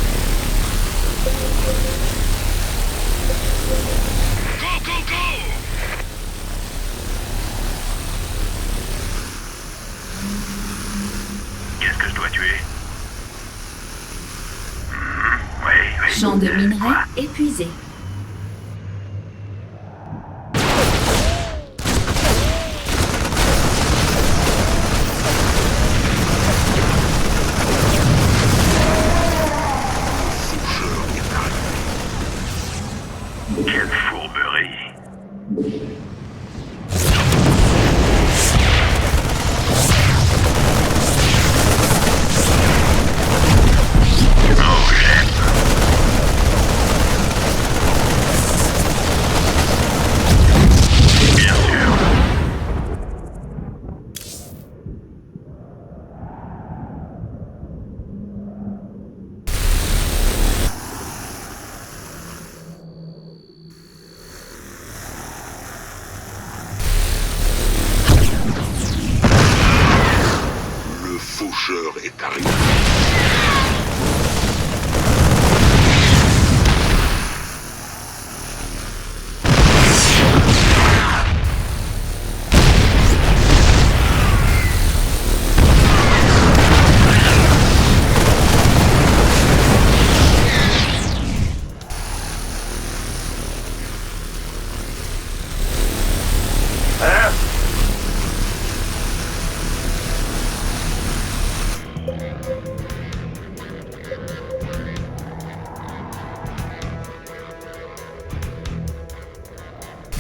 G: Go, go, go! Qu'est-ce que je dois tuer? Oui.
E: Champ de minerais épuisé.
G: Quelle fourberie! Oh, j'aime! Bien sûr.
F: Le faucheur est arrivé.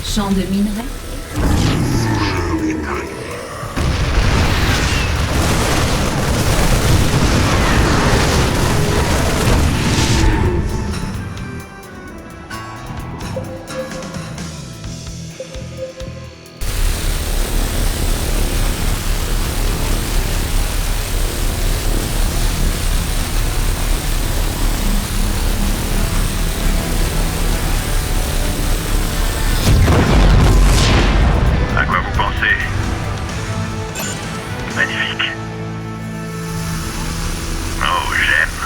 E: Champ de minerais.
G: À quoi vous pensez? Magnifique. Oh, j'aime.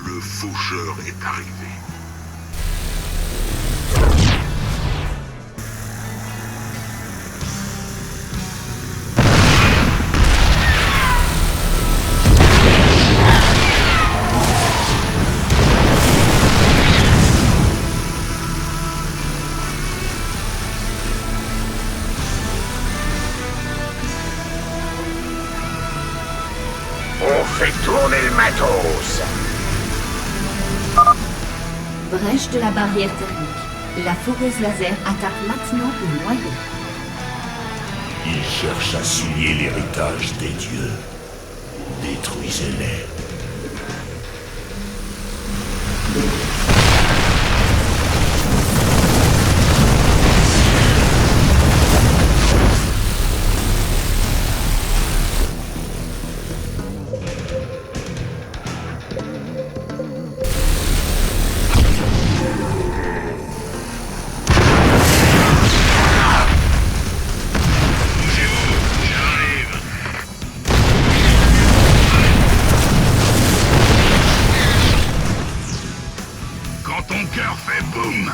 F: Le faucheur est arrivé.
I: On fait tourner le matos.
E: Brèche de la barrière thermique. La fourreuse laser attaque maintenant le noyau.
S: Ils cherchent à signer l'héritage des dieux. Détruisez-les.
G: Quand ton cœur fait boum!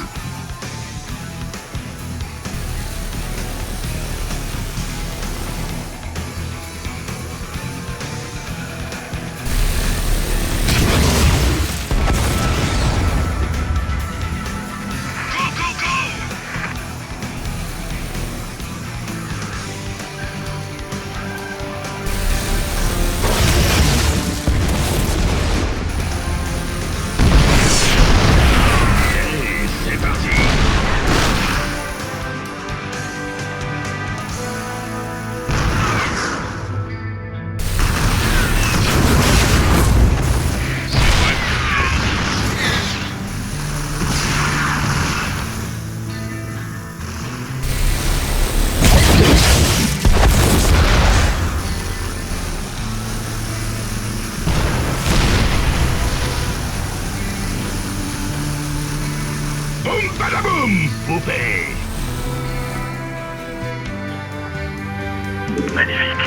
G: Boum badaboum, poupée! Magnifique.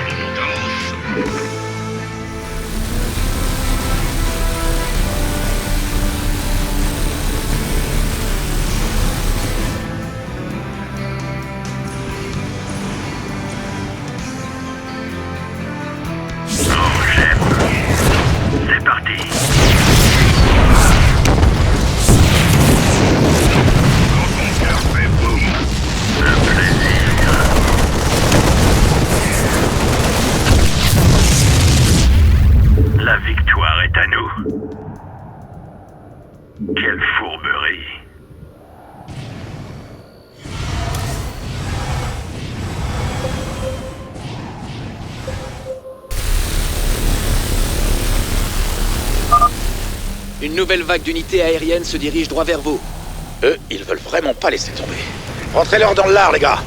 G: C'est parti. Quand ton cœur fait boum, le plaisir. La victoire est à nous. Quelle fourberie.
A: Une nouvelle vague d'unités aériennes se dirige droit vers vous.
B: Eux, ils veulent vraiment pas laisser tomber. Rentrez-leur dans le lard, les gars.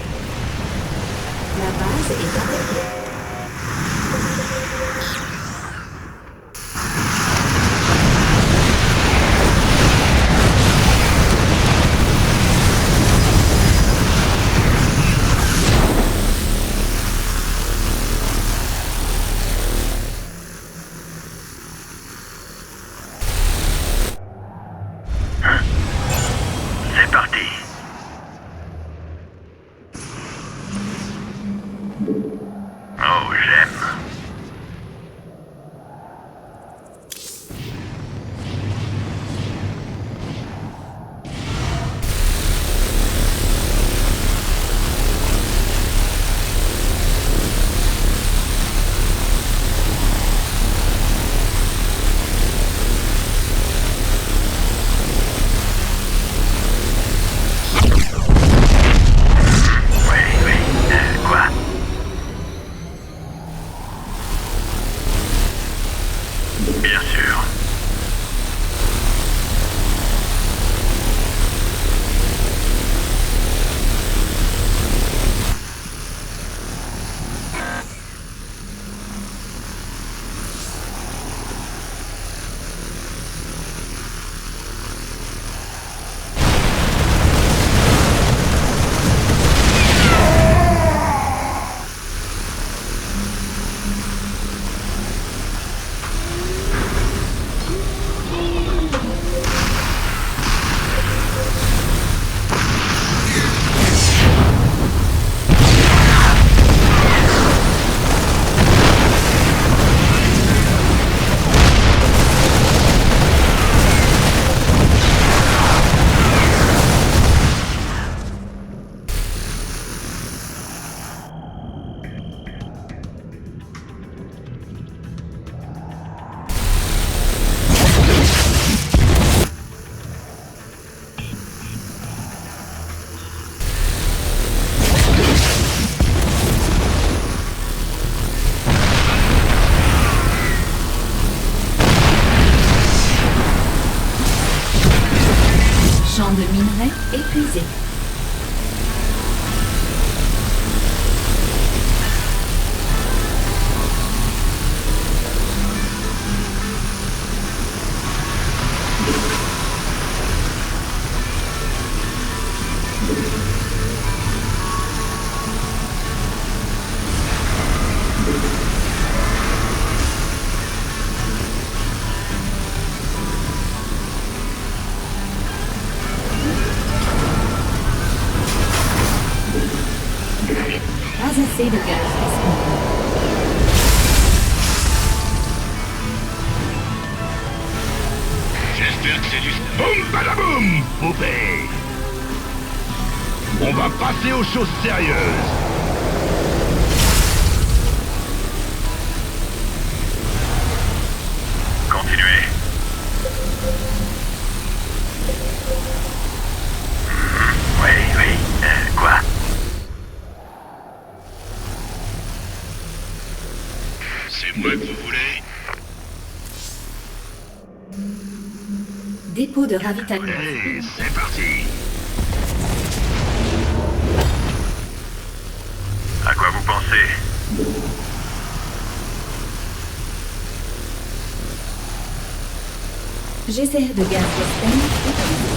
E: La base est attaquée.
G: C'est parti. Oh, j'aime. Quoi? Bien sûr.
E: Champ de minerais épuisé. Pas assez de gaz disponible.
G: J'espère que c'est du... Boum badaboum, poupée. On va passer aux choses sérieuses. Continuez. Oui. Quoi? C'est moi que vous voulez?
E: Dépôt de ravitaillement.
G: Allez, c'est parti. À quoi vous pensez?
E: Geyser de gaz d'Espagne épuisé.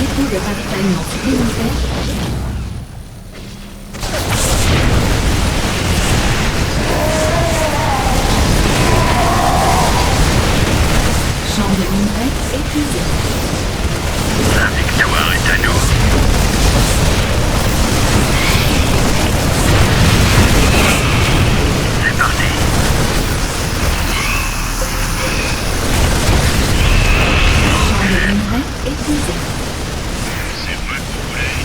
E: Dépôt de ravitaillement supplémentaire. épuisé.
G: La victoire est à nous. C'est parti.
E: Champ de minerai épuisé.
G: C'est moi que vous voulez.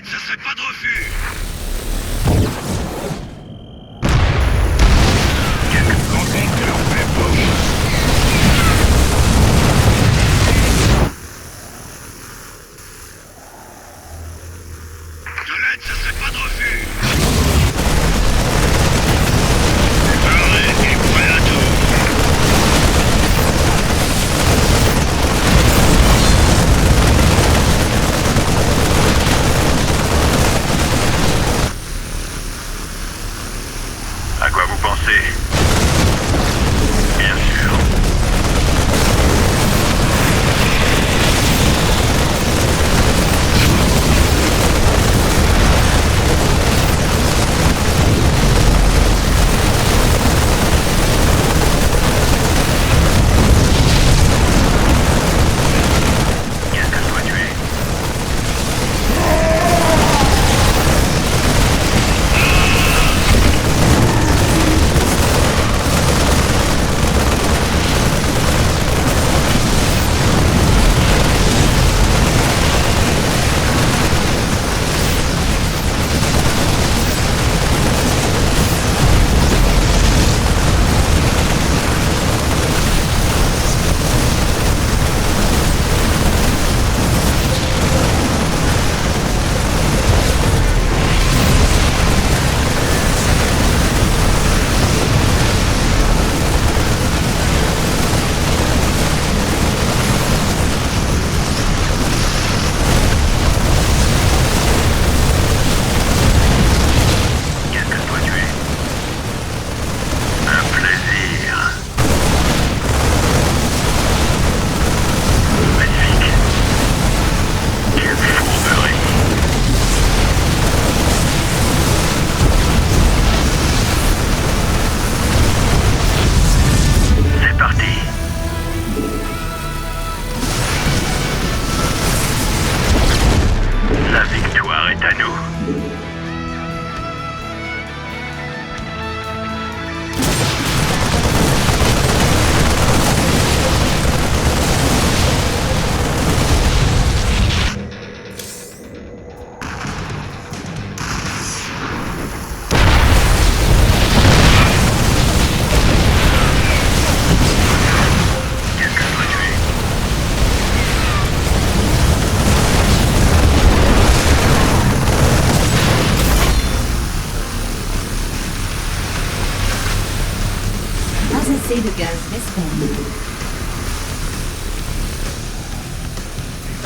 G: Ça serait pas de refus. De l'aide, ça serait pas de refus. Préparé et prêt à tout. À quoi vous pensez? Bien sûr. Qu'est-ce que je dois tuer? La victoire est à nous.
E: Pas assez de gaz d'espèce.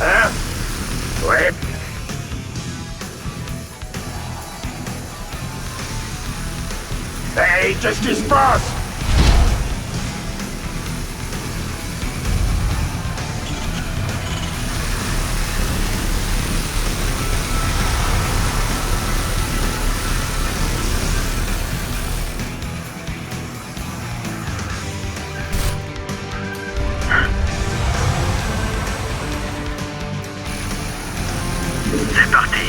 I: Hein? Ouais. Hey, qu'est-ce qui se passe?
G: C'est parti.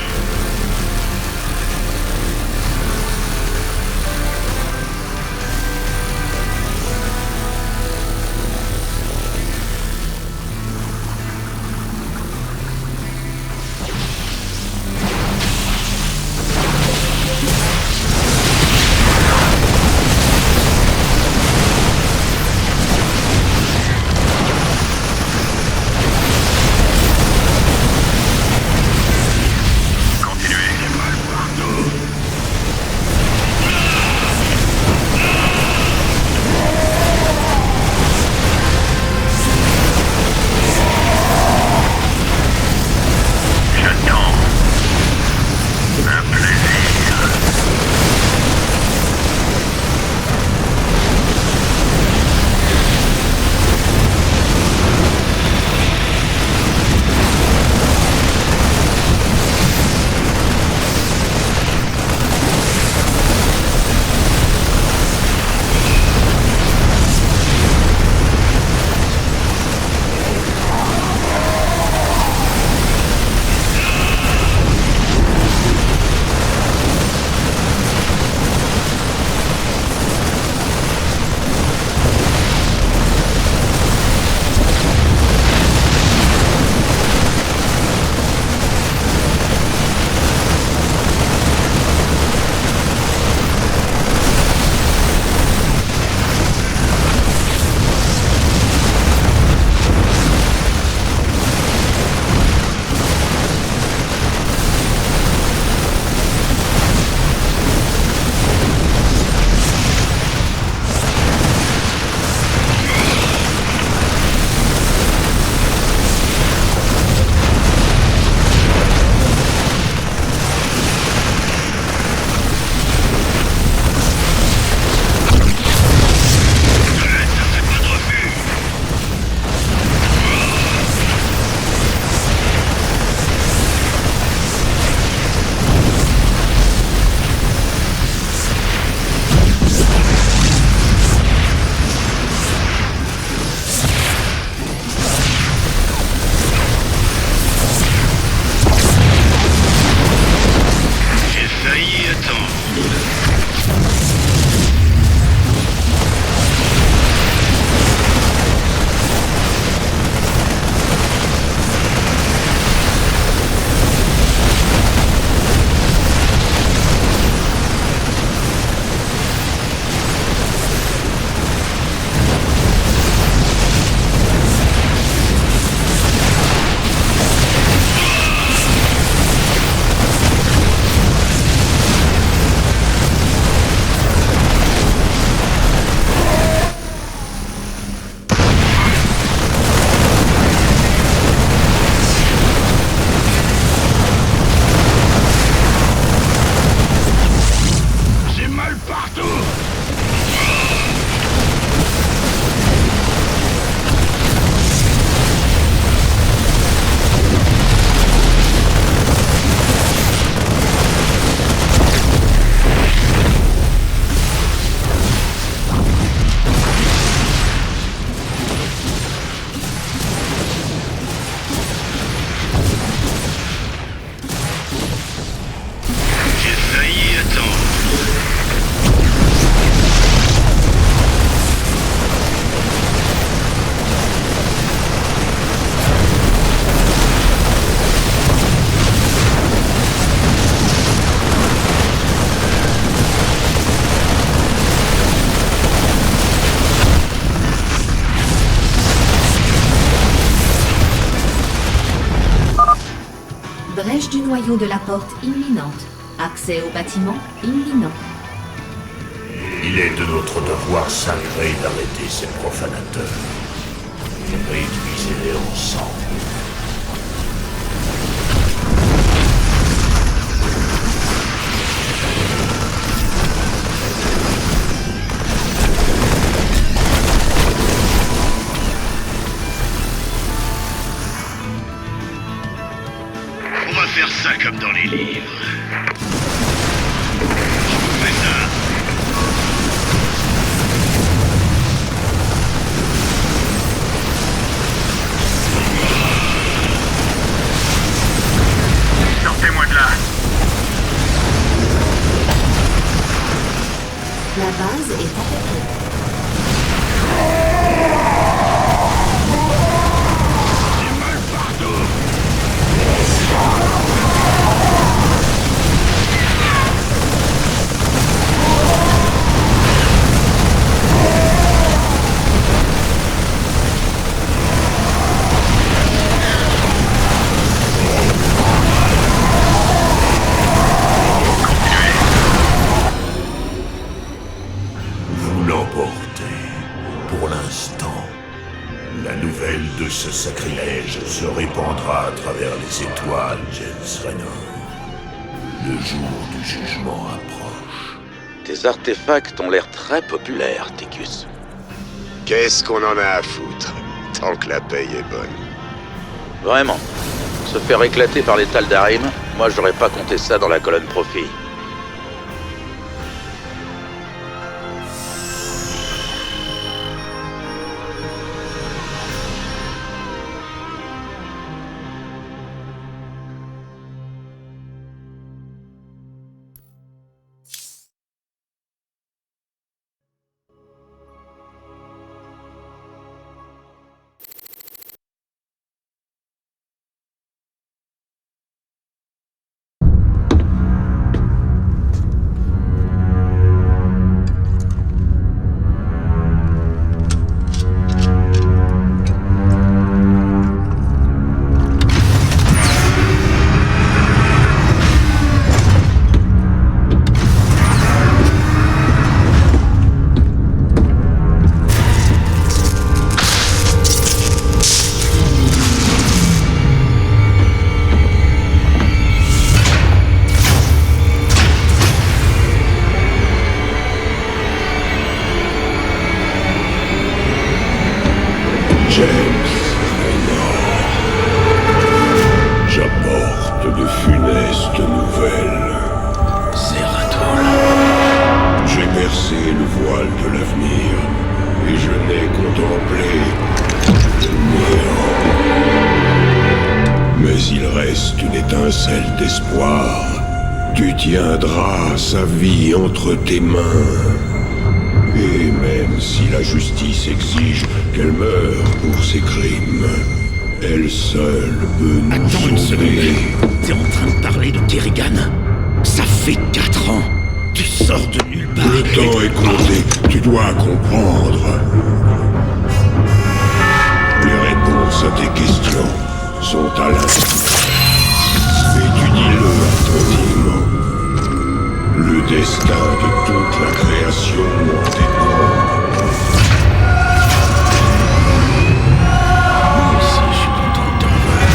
E: noyau de la porte imminente. Accès au bâtiment imminent.
S: Il est de notre devoir sacré d'arrêter ces profanateurs. Réduisez-les ensemble.
G: On va faire ça comme dans les livres. Je fais ça. Sortez-moi de là.
E: La base est attaquée.
S: Vous l'emportez. Pour l'instant, la nouvelle de ce sacrilège se répandra à travers les étoiles, James Raynor. Le jour du jugement approche.
B: Tes artefacts ont l'air très populaires, Ticus.
J: Qu'est-ce qu'on en a à foutre, tant que la paye est bonne?
B: Vraiment. Se faire éclater par les Tal'Darim, moi j'aurais pas compté ça dans la colonne profit.
S: J'apporte de funestes nouvelles.
B: Zeratul.
S: J'ai percé le voile de l'avenir et je n'ai contemplé le néant. Mais il reste une étincelle d'espoir. Tu tiendras sa vie entre tes mains. Et même si la justice exige qu'elle meure pour ses crimes, elle seule peut nous
O: Attends une
S: sauver.
O: seconde. T'es en train de parler de Kerrigan? Ça fait 4 ans. Tu sors de nulle part.
S: Le temps est compté, tu dois comprendre. Les réponses à tes questions sont à l'instant. Étudie-le attentivement. Le destin de toute la création en dépend.
O: Moi aussi, je suis content de te revoir.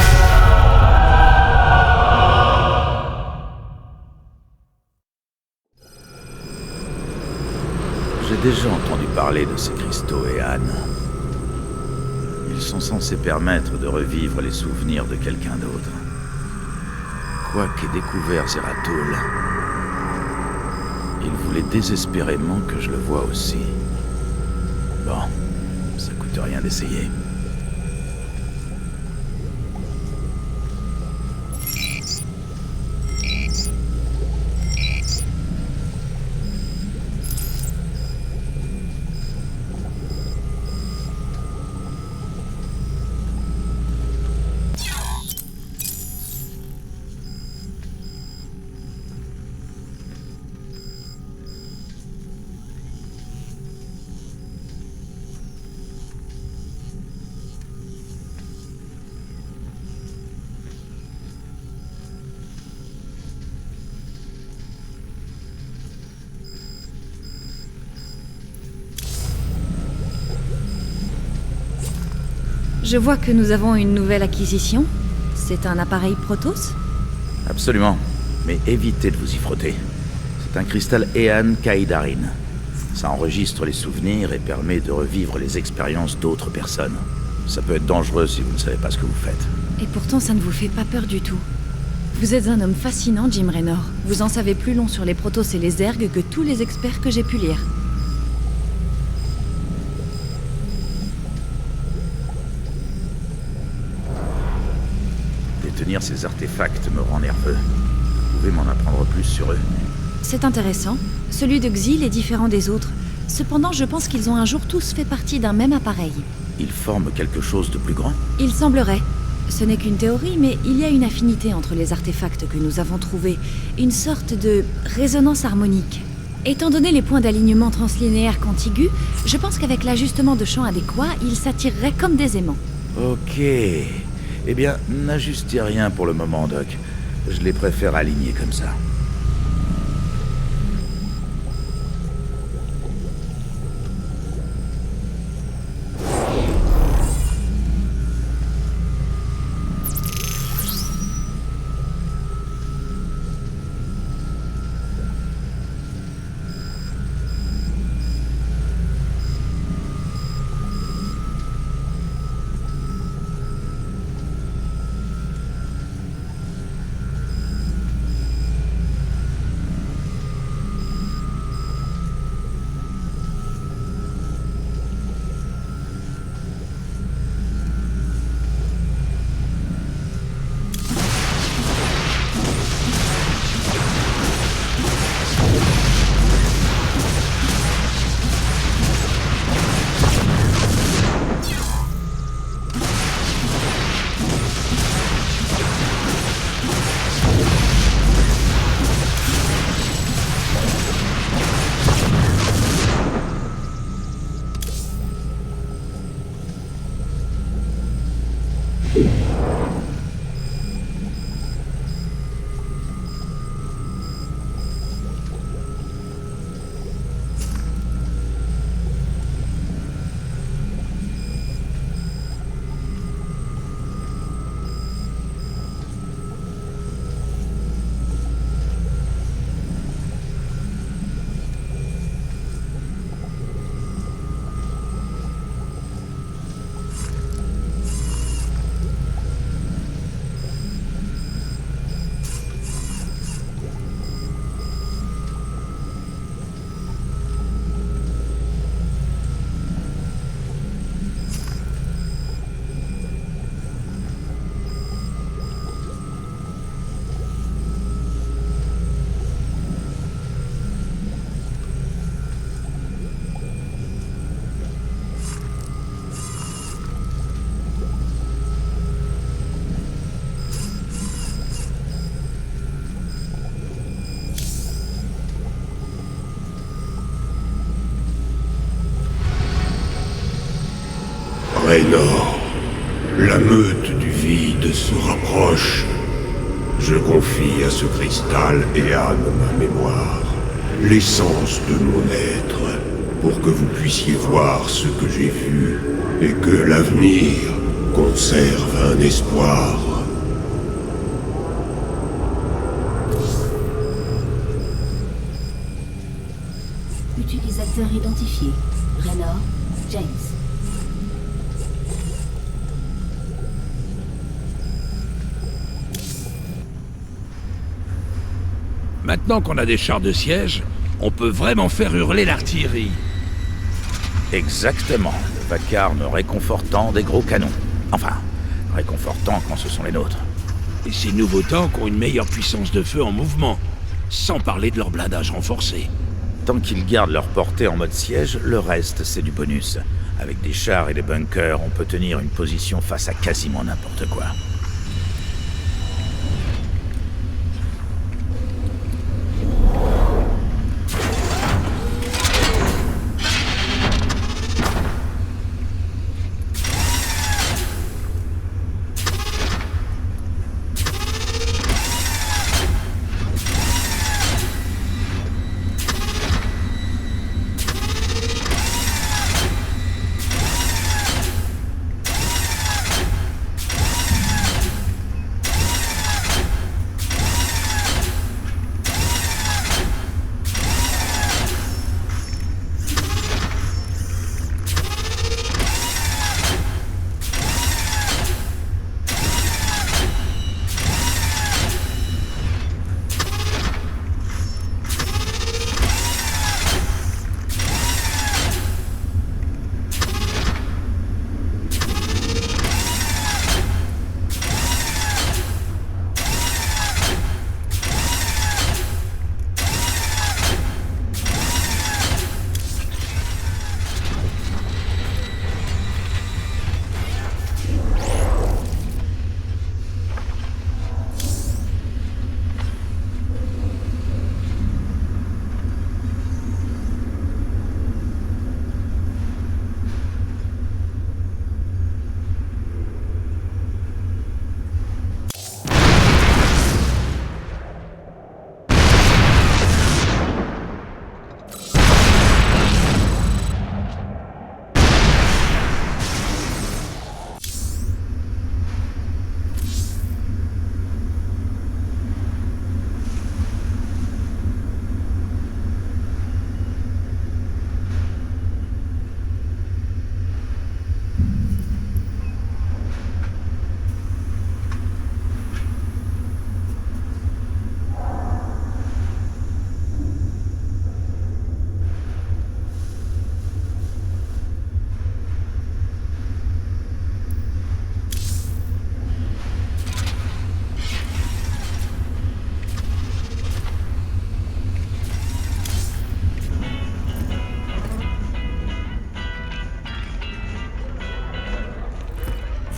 B: J'ai déjà entendu parler de ces cristaux et Anne. Ils sont censés permettre de revivre les souvenirs de quelqu'un d'autre. Quoi qu'ait découvert Zeratul, il voulait désespérément que je le voie aussi. Bon, ça coûte rien d'essayer.
K: Je vois que nous avons une nouvelle acquisition. C'est un appareil Protoss?
B: Absolument. Mais évitez de vous y frotter. C'est un cristal Ean Kaidarin. Ça enregistre les souvenirs et permet de revivre les expériences d'autres personnes. Ça peut être dangereux si vous ne savez pas ce que vous faites.
K: Et pourtant, ça ne vous fait pas peur du tout. Vous êtes un homme fascinant, Jim Raynor. Vous en savez plus long sur les Protoss et les Zerg que tous les experts que j'ai pu lire.
B: Détenir ces artefacts me rend nerveux. Vous pouvez m'en apprendre plus sur eux?
K: C'est intéressant. Celui de Xil est différent des autres. Cependant, je pense qu'ils ont un jour tous fait partie d'un même appareil.
B: Ils forment quelque chose de plus grand?
K: Il semblerait. Ce n'est qu'une théorie, mais il y a une affinité entre les artefacts que nous avons trouvés. Une sorte de résonance harmonique. Étant donné les points d'alignement translinéaires contigus, je pense qu'avec l'ajustement de champ adéquat, ils s'attireraient comme des aimants.
B: Ok. Eh bien, n'ajustez rien pour le moment, Doc. Je les préfère alignés comme ça.
S: Raynor, la meute du vide se rapproche. Je confie à ce cristal et à ma mémoire l'essence de mon être, pour que vous puissiez voir ce que j'ai vu et que l'avenir conserve un espoir.
E: Utilisateur identifié. Raynor, James.
O: Maintenant qu'on a des chars de siège, on peut vraiment faire hurler l'artillerie.
B: Exactement. Le vacarme réconfortant des gros canons. Enfin, réconfortant quand ce sont les nôtres.
O: Et ces nouveaux tanks ont une meilleure puissance de feu en mouvement, sans parler de leur blindage renforcé.
B: Tant qu'ils gardent leur portée en mode siège, le reste c'est du bonus. Avec des chars et des bunkers, on peut tenir une position face à quasiment n'importe quoi.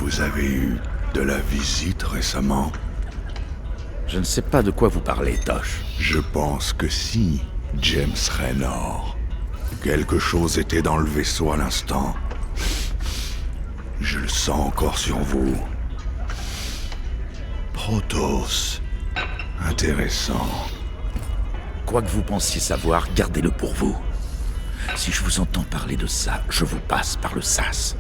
Q: Vous avez eu de la visite récemment?
B: Je ne sais pas de quoi vous parlez, Tosh.
Q: Je pense que si, James Raynor. Quelque chose était dans le vaisseau à l'instant. Je le sens encore sur vous. Protoss. Intéressant.
B: Quoi que vous pensiez savoir, gardez-le pour vous. Si je vous entends parler de ça, je vous passe par le sas.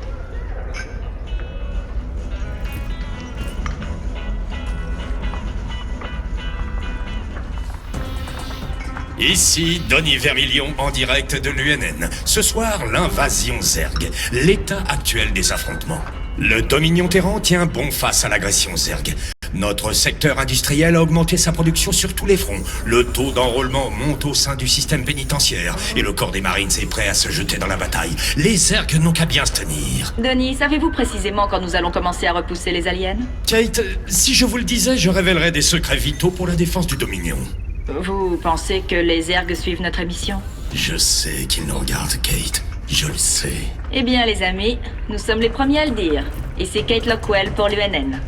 H: Ici, Donny Vermilion en direct de l'UNN. Ce soir, l'invasion Zerg, l'état actuel des affrontements. Le Dominion Terran tient bon face à l'agression Zerg. Notre secteur industriel a augmenté sa production sur tous les fronts. Le taux d'enrôlement monte au sein du système pénitentiaire. Et le corps des Marines est prêt à se jeter dans la bataille. Les Zerg n'ont qu'à bien se tenir.
T: Donny, savez-vous précisément quand nous allons commencer à repousser les aliens?
H: Kate, si je vous le disais, je révélerais des secrets vitaux pour la défense du Dominion.
T: Vous pensez que les Zerg suivent notre émission?
H: Je sais qu'ils nous regardent, Kate. Je le sais.
T: Eh bien, les amis, nous sommes les premiers à le dire. Et c'est Kate Lockwell pour l'UNN.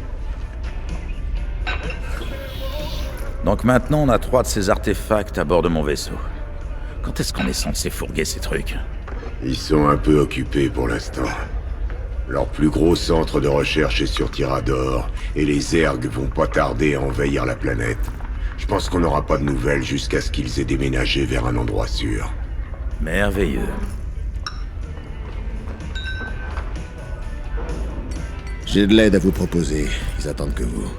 B: Donc maintenant, on a 3 de ces artefacts à bord de mon vaisseau. Quand est-ce qu'on est censé fourguer ces trucs?
D: Ils sont un peu occupés pour l'instant. Leur plus gros centre de recherche est sur Tyrador, et les Zerg vont pas tarder à envahir la planète. Je pense qu'on n'aura pas de nouvelles jusqu'à ce qu'ils aient déménagé vers un endroit sûr.
B: Merveilleux.
N: J'ai de l'aide à vous proposer. Ils attendent que vous.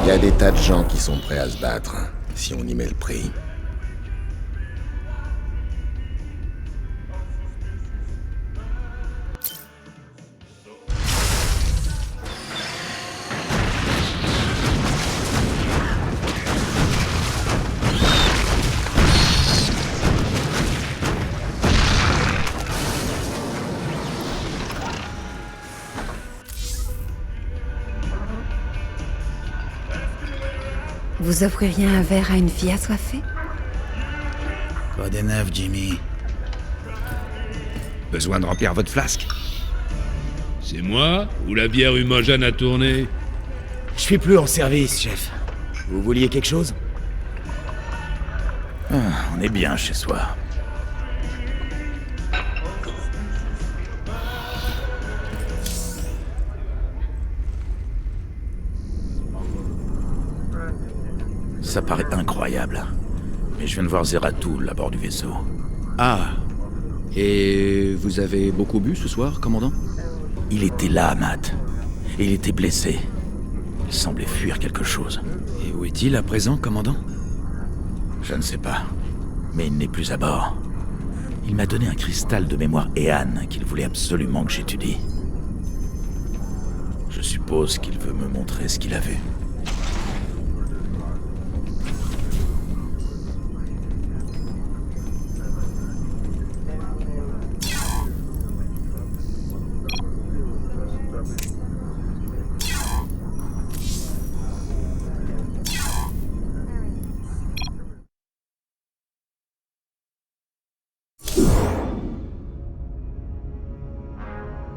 N: Il y a des tas de gens qui sont prêts à se battre, si on y met le prix.
K: Vous offririez un verre à une fille assoiffée?
L: Pas des neufs, Jimmy.
O: Besoin de remplir votre flasque? C'est moi ou la bière Humogène a tourné?
M: Je suis plus en service, chef. Vous vouliez quelque chose?
B: On est bien chez soi. Ça paraît incroyable. Mais je viens de voir Zeratul à bord du vaisseau.
C: Ah. Et vous avez beaucoup bu ce soir, commandant?
B: Il était là, Matt. Et il était blessé. Il semblait fuir quelque chose.
C: Et où est-il à présent, commandant?
B: Je ne sais pas. Mais il n'est plus à bord. Il m'a donné un cristal de mémoire Ehan qu'il voulait absolument que j'étudie. Je suppose qu'il veut me montrer ce qu'il a vu.